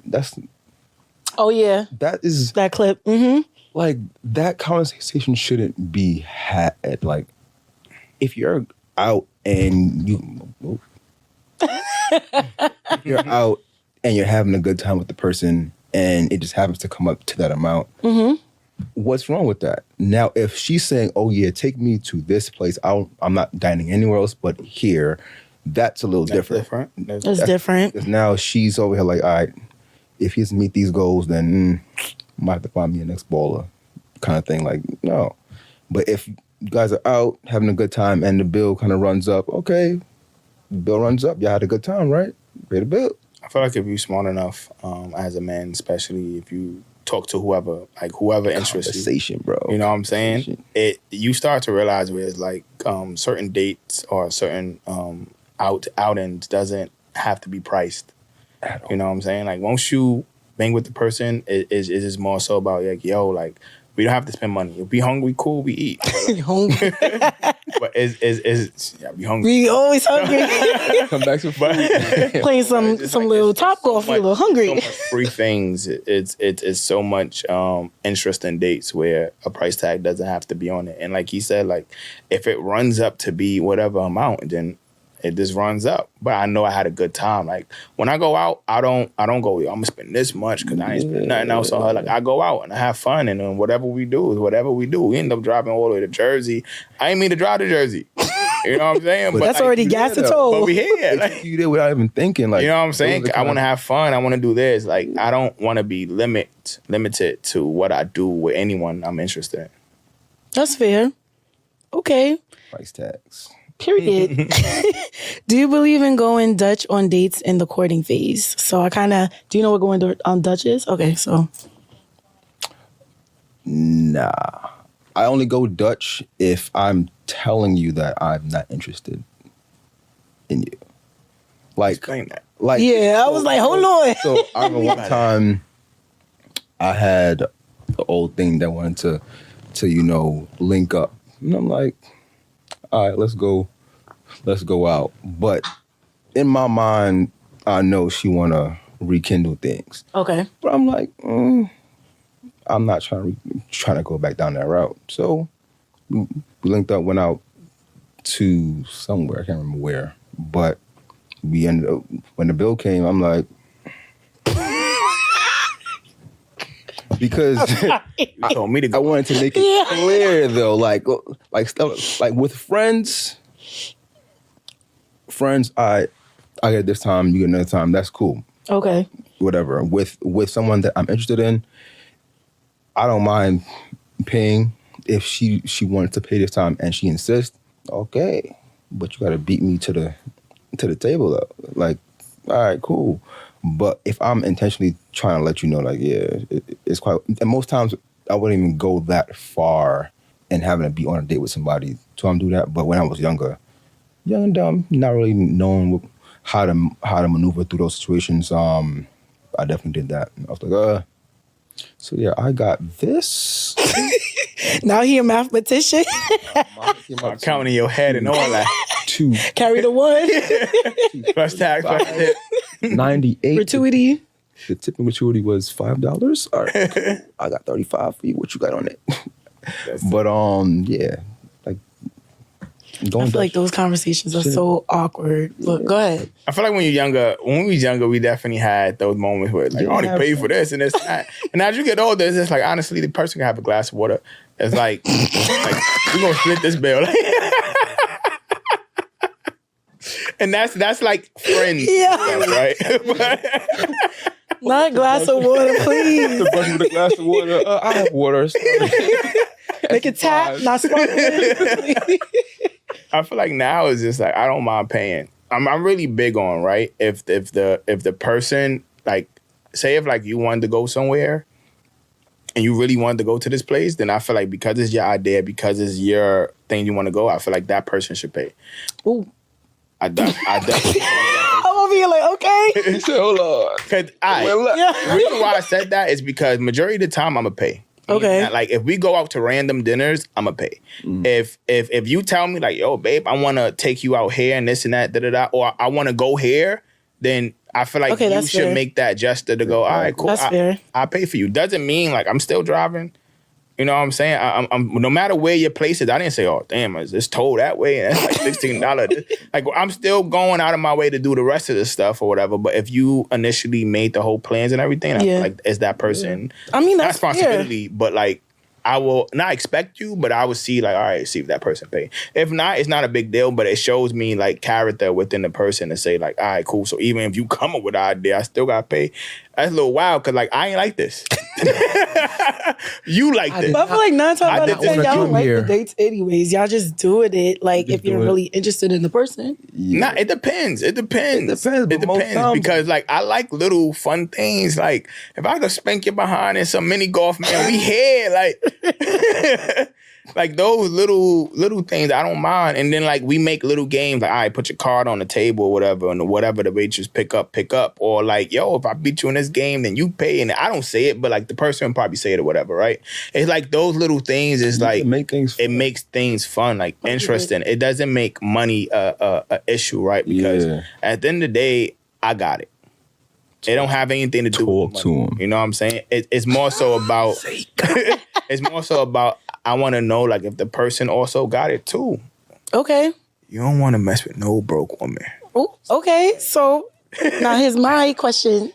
Oh yeah, that is that clip. Mm-hmm. like that conversation shouldn't be had. Like if you're out and you're out and you're having a good time with the person and it just happens to come up to that amount. Mm-hmm. What's wrong with that? Now, if she's saying, "Oh yeah, take me to this place. I'm not dining anywhere else but here," that's a little different. It's different. Because now she's over here like, all right, if he doesn't meet these goals, then might have to find me a next baller, kind of thing. Like, no. But if you guys are out having a good time and the bill kind of runs up, okay, the bill runs up. Y'all had a good time, right? Pay the bill. I feel like if you're smart enough, as a man, especially if you talk to whoever interests you. Conversation, bro. You know what I'm saying? You start to realize where it's like certain dates or certain outings doesn't have to be priced. You know what I'm saying? Like once you bang with the person, it is more so about like, yo, like we don't have to spend money. If we hungry, cool, we eat. Hungry. But we hungry. We always hungry. Come back to food. Playing some little top golf. We a little hungry. So much free things. It's so much interest in dates where a price tag doesn't have to be on it. And like he said, like if it runs up to be whatever amount, then it just runs up. But I know I had a good time. Like when I go out, I don't go, I'm gonna spend this much because I ain't spend nothing else on her. Like I go out and I have fun, and then whatever we do is whatever we do. We end up driving all the way to Jersey. I ain't mean to drive to Jersey. You know what I'm saying? But that's like, already gas to toll. But we here. Like, you did without even thinking. Like, you know what I'm saying? I want to have fun. I want to do this. Like I don't want to be limited to what I do with anyone I'm interested in. That's fair. Okay. Price tags. Period. Do you believe in going Dutch on dates in the courting phase? So do you know what going on Dutch is? Okay, so. Nah. I only go Dutch if I'm telling you that I'm not interested in you. Like, explain that. Like, yeah, I was like, hold on. So I remember one time I had the old thing that wanted to link up. And I'm like, all right, let's go out. But in my mind, I know she want to rekindle things. Okay. But I'm like, I'm not trying to go back down that route. So we linked up, went out to somewhere, I can't remember where. But we ended up, when the bill came, I'm like, because you told me to go. I wanted to make it clear though, like stuff like with friends, I get this time, you get another time. That's cool. Okay. Whatever. With someone that I'm interested in, I don't mind paying if she wanted to pay this time and she insists. Okay, but you got to beat me to the table though. Like, all right, cool. But if I'm intentionally trying to let you know, like, yeah, it's quite. And most times I wouldn't even go that far and having to be on a date with somebody to do that. But when I was younger and dumb, not really knowing how to maneuver through those situations, I definitely did that. I was like, so yeah, I got this. Now he a mathematician. I'm counting in your head and all that. 2. Carry the 1. Plus tax, plus tip. 98. Gratuity. The tipping gratuity was $5. All right, I got 35 for you. What you got on it? But yeah, like I feel like those conversations are so awkward. But go ahead. I feel like when we was younger, we definitely had those moments where like, I already paid for this and this and that. And as you get older, it's just like, honestly, the person can have a glass of water. It's like we're gonna split this bill. And that's like friends, right? Not a glass of water, please. The brush with a glass of water. I have water. Make it tap, not sparkling. I feel like now it's just like I don't mind paying. I'm really big on, right? If the person, like, say if like you wanted to go somewhere and you really wanted to go to this place, then I feel like because it's your idea, because it's your thing you want to go, I feel like that person should pay. Ooh. I definitely. I'm over here like, okay. Hold on. The reason why I said that is because majority of the time I'm going to pay. Okay. Like if we go out to random dinners, I'ma pay. If you tell me like, yo, babe, I want to take you out here and this and that, or I want to go here, then I feel like you should fair. make that gesture to go, all right, cool. That's fair. I pay for you. Doesn't mean like I'm still driving. You know what I'm saying? I'm no matter where your place is, I didn't say, oh, damn, it's told that way. And that's like $16. Like, I'm still going out of my way to do the rest of the stuff or whatever. But if you initially made the whole plans and everything, I feel like it's that person. I mean, that's responsibility. Fair. But like, I will not expect you, but I will see like, all right, see if that person pay. If not, it's not a big deal, but it shows me like character within the person to say like, all right, cool. So even if you come up with an idea, I still gotta pay. That's a little wild because like I ain't like this. You like this. But I feel like 9 times out of 10, y'all don't like here. the dates anyways. Y'all just doing it like if you're really interested in the person. Nah, it depends. It depends. But most times- because like I like little fun things. Like if I could spank your behind in some mini golf, man, we here. Like like those little things I don't mind. And then like we make little games like, all right, put your card on the table or whatever, and whatever the waitress pick up. Or like, yo, if I beat you in this game, then you pay. And I don't say it, but like the person will probably say it or whatever, right? It's like those little things is like it makes things fun, like interesting. It doesn't make money a issue, right? Because at the end of the day, I got it. It don't have anything to do with money. To him. You know what I'm saying? It's more so about it's more so about I want to know like if the person also got it too. Okay. You don't want to mess with no broke woman. Ooh, okay. So now here's my question.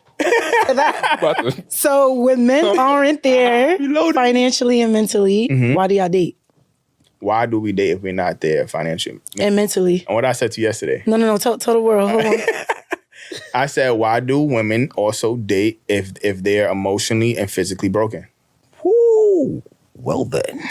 So when men aren't there financially and mentally, why do y'all date? Why do we date if we're not there financially and mentally? And what I said to you yesterday. No. Tell the world. Hold on. I said, why do women also date if they're emotionally and physically broken? Woo. Well then.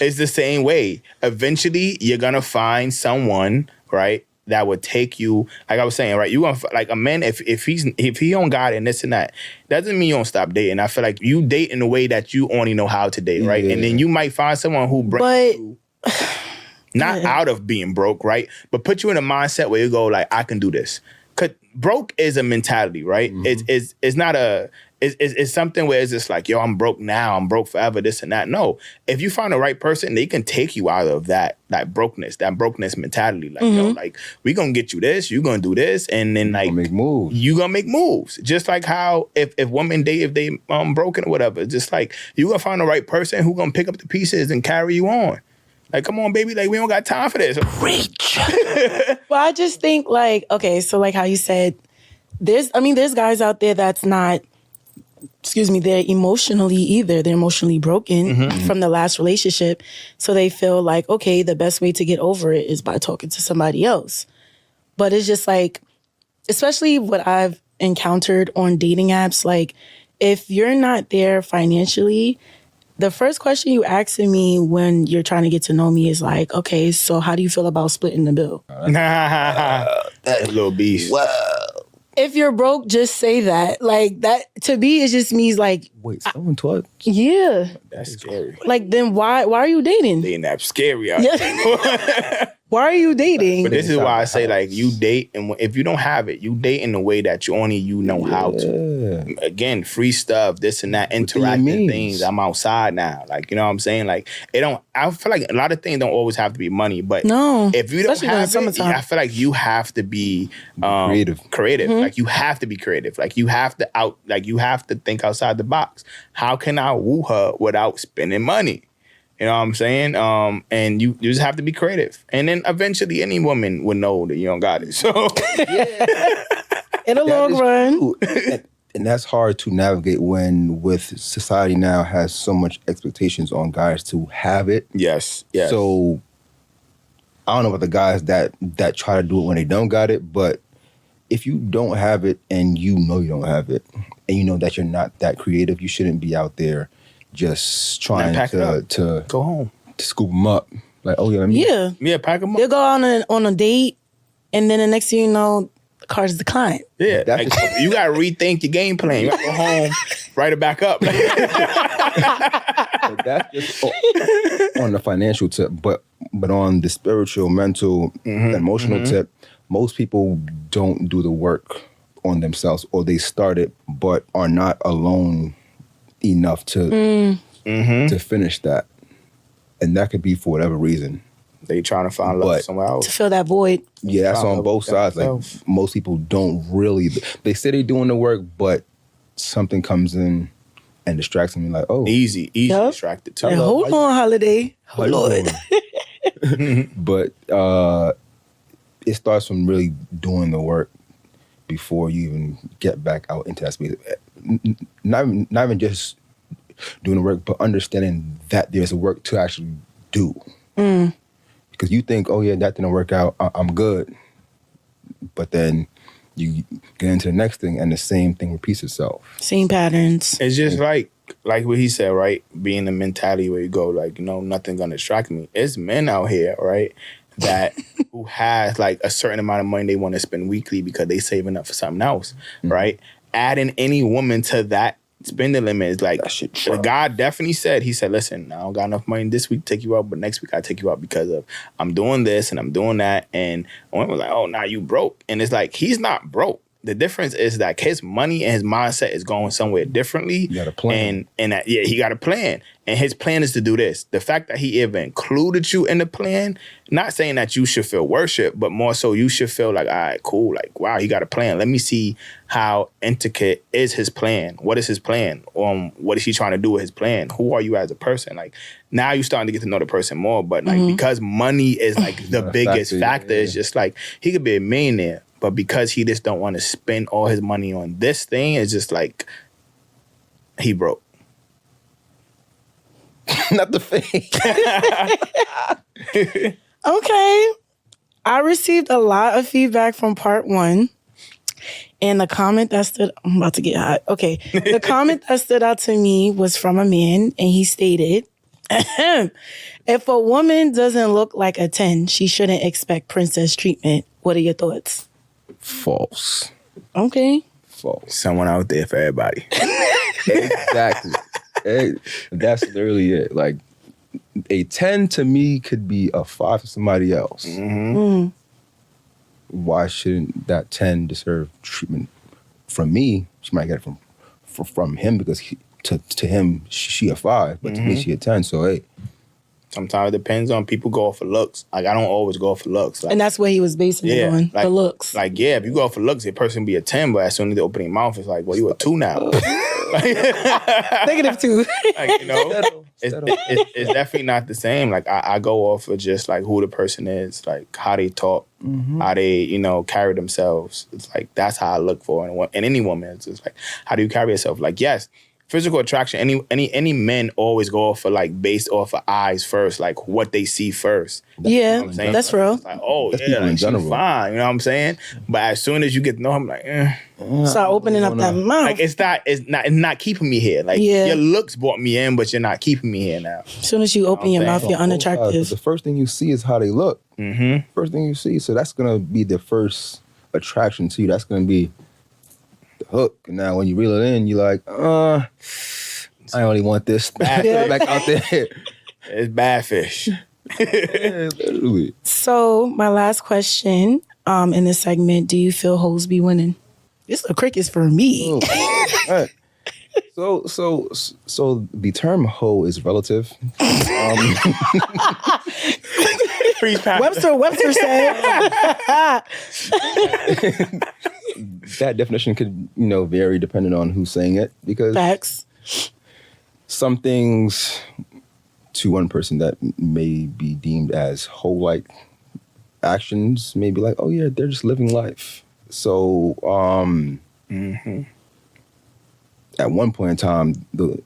It's the same way. Eventually, you're gonna find someone, right, that would take you. Like I was saying, right, you gonna like a man if he don't got it and this and that, doesn't mean you don't stop dating. I feel like you date in a way that you only know how to date, right, and then you might find someone who brings you not out of being broke, right, but put you in a mindset where you go like, I can do this. Cause broke is a mentality, right? It's not a. It's something where it's just like, yo, I'm broke now, I'm broke forever, this and that. No, if you find the right person, they can take you out of that brokenness mentality. Like, yo, like, we gonna get you this, you gonna do this, and then like you gonna make moves. Just like how if women date if they broken or whatever, just like you gonna find the right person who gonna pick up the pieces and carry you on. Like, come on, baby, like we don't got time for this. Reach. Well, I just think like, okay, so like how you said, there's guys out there that's not, they're emotionally broken from the last relationship. So they feel like, okay, the best way to get over it is by talking to somebody else. But it's just like, especially what I've encountered on dating apps, like if you're not there financially, the first question you asking me when you're trying to get to know me is like, okay, so how do you feel about splitting the bill? That little beast. Wow. If you're broke, just say that. Like that to me, it just means like, wait, someone taught? Yeah. That's scary. Like then why are you dating? Dating that scary out here. Why are you dating? But this is why I say like you date, and if you don't have it, you date in the way that you know how to. Again, free stuff, this and that, interactive things. I'm outside now, like you know what I'm saying. Like it don't. I feel like a lot of things don't always have to be money, but no, if you don't have it, I feel like you have to be creative. Like you have to be creative. Like you have to you have to think outside the box. How can I woo her without spending money? You know what I'm saying? And you just have to be creative. And then eventually any woman would know that you don't got it. So in the long run. And that's hard to navigate when with society now has so much expectations on guys to have it. Yes. So I don't know about the guys that try to do it when they don't got it, but if you don't have it and you know you don't have it and you know that you're not that creative, you shouldn't be out there just trying to go home to scoop them up. Like, oh yeah, pack them up. They'll go on a date, and then the next thing you know, the car's declined. Yeah, like, you gotta rethink your game plan. You gotta go home, write it back up. So that's just on the financial tip, but on the spiritual, mental, emotional tip, most people don't do the work on themselves, or they start it but are not alone enough to to finish that. And that could be for whatever reason. They trying to find love somewhere else. To fill that void. Yeah, that's on both sides. Like, most people don't really, they say they're doing the work, but something comes in and distracts them. Like, oh. Easy distracted too. Like, hold on, Holiday. Oh, Lord. But it starts from really doing the work before you even get back out into that space. Not even just doing the work, but understanding that there's a work to actually do. Because you think, oh yeah, that didn't work out, I'm good. But then you get into the next thing and the same thing repeats itself. Same patterns. It's just like what he said, right? Being the mentality where you go, like, nothing gonna distract me. It's men out here, right? That who has like a certain amount of money they want to spend weekly because they saving up for something else, right? Adding any woman to that spending limit is like, the guy definitely said, he said, listen, I don't got enough money this week to take you out, but next week I take you out because of I'm doing this and I'm doing that. And women was like, oh, now you broke. And it's like, he's not broke. The difference is that his money and his mindset is going somewhere differently. You got a plan. And that, he got a plan. And his plan is to do this. The fact that he even included you in the plan, not saying that you should feel worship, but more so you should feel like, all right, cool. Like, wow, he got a plan. Let me see how intricate is his plan. What is his plan? What is he trying to do with his plan? Who are you as a person? Like, now you're starting to get to know the person more. But like, because money is like the biggest factor, it's just like, he could be a millionaire. But because he just don't want to spend all his money on this thing, it's just like, he broke. Not the fake. Okay. I received a lot of feedback from part 1. And the comment that I'm about to get hot. Okay. The comment that stood out to me was from a man, and he stated, if a woman doesn't look like a 10, she shouldn't expect princess treatment. What are your thoughts? False. Okay. False. Someone out there for everybody. Exactly. That's literally it. Like, a 10 to me could be a 5 to somebody else. Why shouldn't that 10 deserve treatment from me? She might get it from him because to him, she a 5, but to me, she a 10. So, hey. Sometimes it depends on people go off for looks. Like, I don't always go off for looks. Like, and that's what he was basing it on, the looks. Like, yeah, if you go off for looks, a person be a 10, but as soon as they open their mouth, it's like, well, you a 2 now. Negative 2. Like, it's definitely not the same. Like, I go off of just like who the person is, like how they talk, how they, carry themselves. It's like, that's how I look for in any woman. It's just like, how do you carry yourself? Like, yes, physical attraction, any men always go off for like based off of eyes first, like what they see first. That's real. Like, oh, that's yeah, like, she's fine. You know what I'm saying? But as soon as you get to know him, like, start opening up that mouth. Like, it's not keeping me here. Like, your looks brought me in, but you're not keeping me here now. As soon as you open your mouth, you're unattractive. The first thing you see is how they look. First thing you see. So that's going to be the first attraction to you. That's going to be the hook. And now when you reel it in, you're like, I only want this back out there. It's bad fish. Yeah, literally. So my last question in this segment, do you feel hoes be winning? It's a crickets for me. Right. So the term hoe is relative. Webster said. That definition could, vary depending on who's saying it, because Facts. Some things to one person that may be deemed as hoe-like actions may be like, oh yeah, they're just living life. So at one point in time, the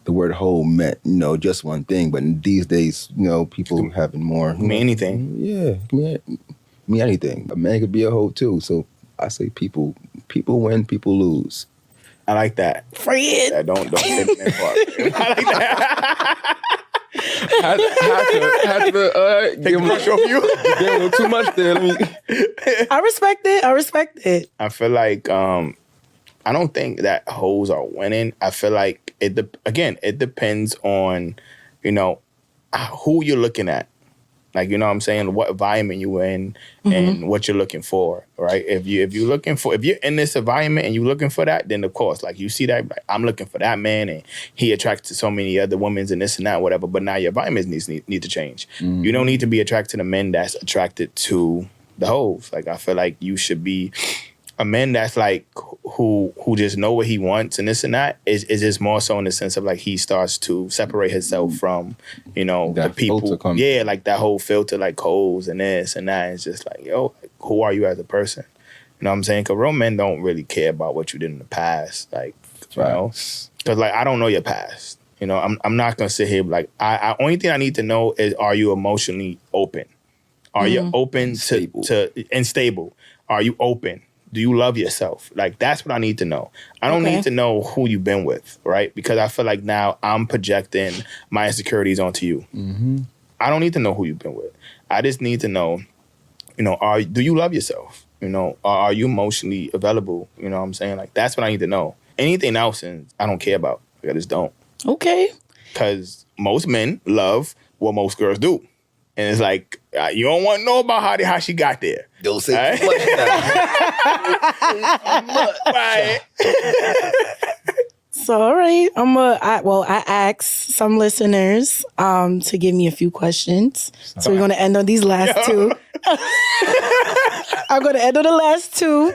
word hoe meant, just one thing. But these days, people having more. Mean anything. Yeah, mean anything. A man could be a hoe too. So I say people win, people lose. I like that. Fred. Don't say that part. I like that. Had to Take the pressure off you. Give a little too much there. I respect it. I feel like I don't think that hoes are winning. I feel like it depends on, who you're looking at. Like, you know what I'm saying? What environment you in and what you're looking for, right? If you're in this environment and you're looking for that, then of course, like you see that, like, I'm looking for that man and he attracted to so many other women and this and that, whatever. But now your environment need to change. You don't need to be attracted to the men that's attracted to the hoes. Like, I feel like you should be a man that's like who just know what he wants and this and that is just more so in the sense of like he starts to separate himself from, you know, that the people. Yeah, like that whole filter, like hoes and this and that. It's just like, yo, who are you as a person? You know what I'm saying? Because real men don't really care about what you did in the past. Like, you know, because like I don't know your past. You know, I'm not gonna sit here like I only thing I need to know is, are you emotionally open? Are you open to and stable? Are you open? Do you love yourself? Like, that's what I need to know. I don't need to know who you've been with, right? Because I feel like now I'm projecting my insecurities onto you. I don't need to know who you've been with. I just need to know, you know, do you love yourself? You know, are you emotionally available? You know what I'm saying? Like, that's what I need to know. Anything else, and I don't care about. Like, I just don't. Okay. Because most men love what most girls do. And it's like, you don't want to know about how she got there. Don't say too much now. Right. So, all right. I asked some listeners to give me a few questions. So we're going to end on these last two. I'm going to end on the last two.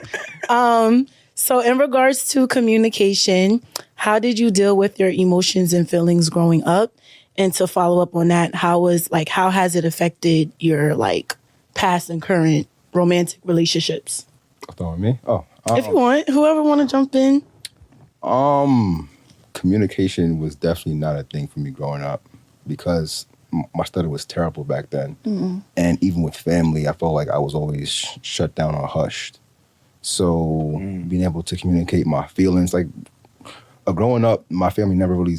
So in regards to communication, how did you deal with your emotions and feelings growing up? And to follow up on that, how has it affected your like past and current romantic relationships? Throwing me? Oh. If you want, whoever want to jump in. Communication was definitely not a thing for me growing up because my study was terrible back then. And even with family, I felt like I was always shut down or hushed. So being able to communicate my feelings, like growing up, my family never really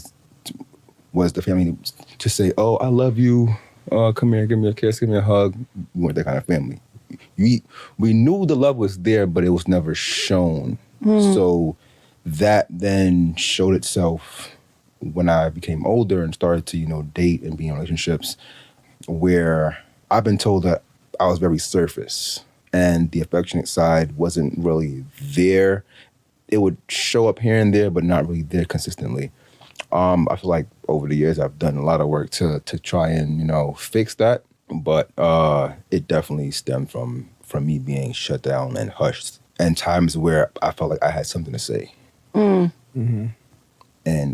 was the family to say, oh, I love you, come here, give me a kiss, give me a hug. We weren't that kind of family. We knew the love was there, but it was never shown. So that then showed itself when I became older and started to, you know, date and be in relationships where I've been told that I was very surface and the affectionate side wasn't really there. It would show up here and there, but not really there consistently. I feel like over the years I've done a lot of work to try and, you know, fix that, but it definitely stemmed from me being shut down and hushed, and times where I felt like I had something to say, and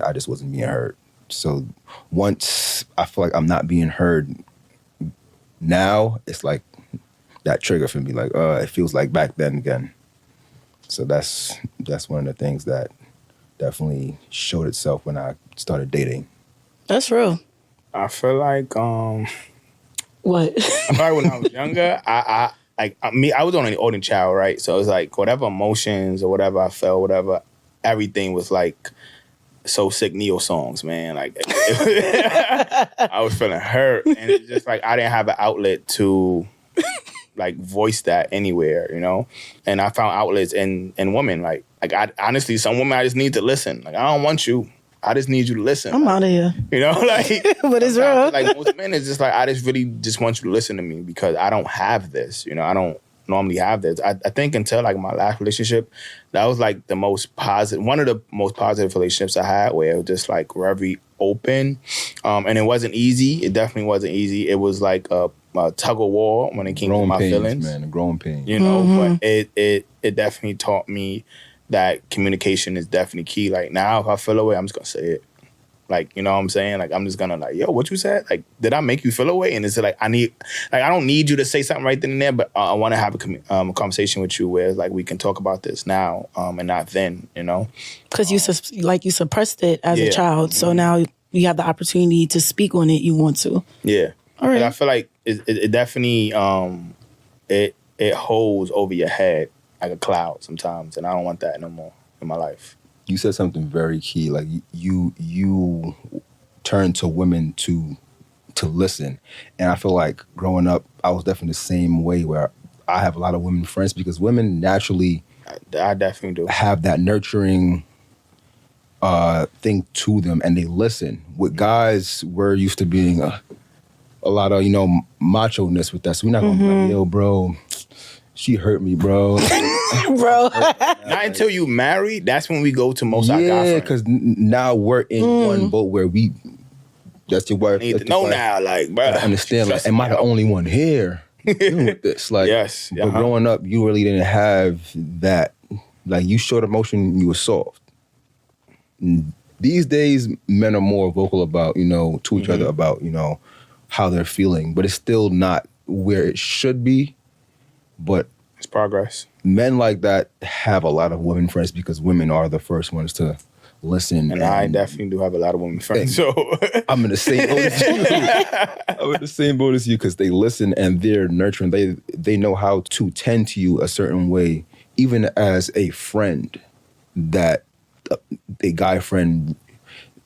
I just wasn't being heard. So once I feel like I'm not being heard, now it's like that trigger for me, like it feels like back then again. So that's one of the things that definitely showed itself when I started dating. That's real. I feel like What? I feel like when I was younger, I was only an only child, right? So it was like whatever emotions or whatever I felt, whatever, everything was like So Sick Neo songs, man. Like I was feeling hurt, and it's just like I didn't have an outlet to like voice that anywhere, you know. And I found outlets in women. Like I honestly, some women I just need to listen. Like, I don't want you. I just need you to listen. I'm out of here. You know, like, but it's real. Like most men, it's just like I just really just want you to listen to me because I don't have this. You know, I don't normally have this. I think until like my last relationship, that was like the most positive, one of the most positive relationships I had, where it was just like very open, and it wasn't easy. It definitely wasn't easy. It was like a tug of war when it came to my feelings, man, a growing pain. You know, but it definitely taught me that communication is definitely key. Like now, if I feel away, I'm just gonna say it. Like, you know what I'm saying? Like, I'm just gonna like, yo, what you said? Like, did I make you feel away? And it's like, I don't need you to say something right then and there, but I want to have a conversation with you where like we can talk about this now, and not then, you know? Because you suppressed it as a child, so now you have the opportunity to speak on it. You want to? Yeah. All right. I feel like it definitely it holds over your head like a cloud sometimes, and I don't want that no more in my life. You said something very key. Like you turn to women to listen, and I feel like growing up, I was definitely the same way. Where I have a lot of women friends because women naturally, I definitely do, have that nurturing thing to them, and they listen. With guys, we're used to being a lot of, macho-ness with that. So we're not going to be like, yo, bro, she hurt me, bro. Bro. Not until you marry, that's when we go to most our guy friends. Yeah, because now we're in one boat where that's your wife. I need to know now, like, bro. I understand, like, am I the only one here dealing with this? Like, yes. But growing up, you really didn't have that. Like, you showed emotion, you were soft. These days, men are more vocal about, to each other about, how they're feeling. But it's still not where it should be. But it's progress. Men like that have a lot of women friends because women are the first ones to listen. And I definitely do have a lot of women friends. So I'm in the same boat as you. I'm in the same boat as you because they listen and they're nurturing. They know how to tend to you a certain way, even as a friend that a guy friend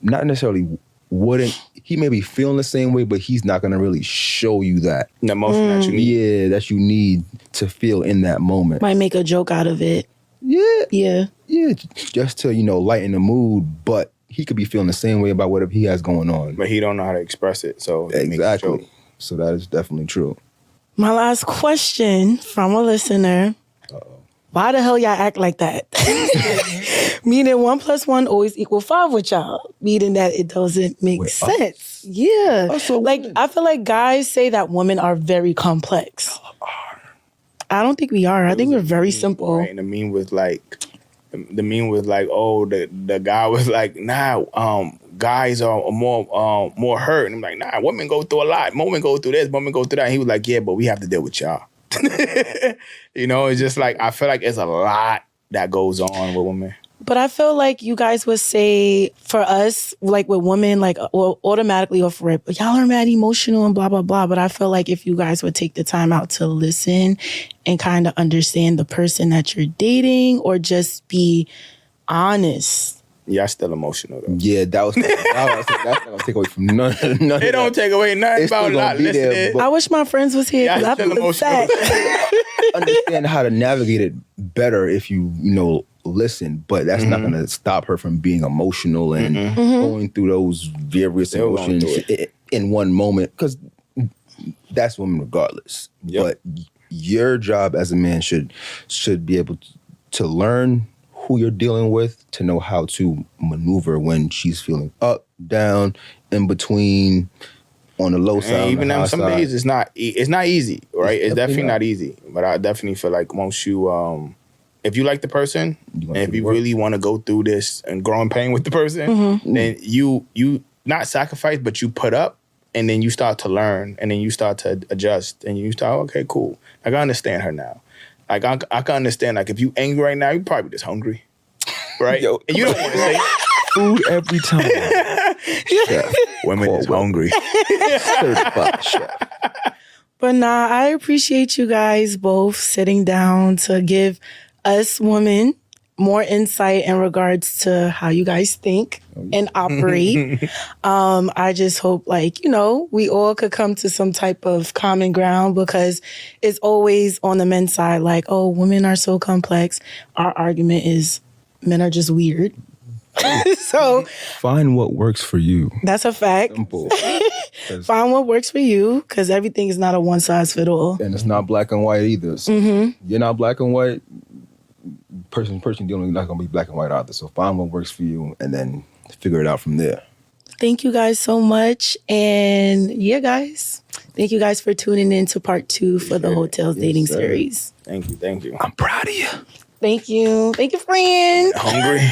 not necessarily wouldn't. He may be feeling the same way, but he's not going to really show you that. The emotion that you need. Yeah, that you need to feel in that moment. Might make a joke out of it. Yeah. Yeah. Yeah, just to, lighten the mood, but he could be feeling the same way about whatever he has going on. But he don't know how to express it, so exactly. So that is definitely true. My last question from a listener. Why the hell y'all act like that? Meaning 1 + 1 always equal 5 with y'all. Meaning that it doesn't make sense. Yeah. I feel like guys say that women are very complex. I don't think we are. I think we're very simple. Right? And the meme was like, oh, the guy was like, nah, guys are more hurt. And I'm like, nah, women go through a lot. Women go through this, women go through that. And he was like, yeah, but we have to deal with y'all. It's just like, I feel like it's a lot that goes on with women. But I feel like you guys would say, for us, like with women, like, well, automatically off rip, y'all are mad emotional and blah, blah, blah. But I feel like if you guys would take the time out to listen and kind of understand the person that you're dating or just be honest. Yeah, still emotional though. Yeah, that's not gonna take away from none. It don't take away nothing about not listening. I wish my friends was here. Yeah, I still emotional. Understand how to navigate it better if you listen, but that's not gonna stop her from being emotional and going through those various emotions in one moment, because that's women regardless. Yep. But your job as a man should be able to learn who you're dealing with, to know how to maneuver when she's feeling up, down, in between, on the low side. Even on some side. days, it's not easy, right? It's definitely not easy. But I definitely feel like once you, if you like the person, and if you really want to go through this and grow in pain with the person, then you not sacrifice, but you put up, and then you start to learn, and then you start to adjust, and you start, okay, cool. Like, I understand her now. Like, I can understand, like, if you angry right now, you probably just hungry, right? Yo, and you don't want to say food every time. Chef, women is hungry. Certified chef. But nah, I appreciate you guys both sitting down to give us women more insight in regards to how you guys think and operate. I just hope, like, we all could come to some type of common ground, because it's always on the men's side, like, oh, women are so complex. Our argument is men are just weird. So find what works for you. That's a fact. Simple. Find what works for you, because everything is not a one size fit all. And it's not black and white either. So you're not black and white. Person dealing is not going to be black and white either. So find what works for you and then figure it out from there. Thank you guys so much. And yeah, guys, thank you guys for tuning in to part 2 for the Heaux Tales dating series. Thank you. I'm proud of you. Thank you. Thank you, friend. Hungry.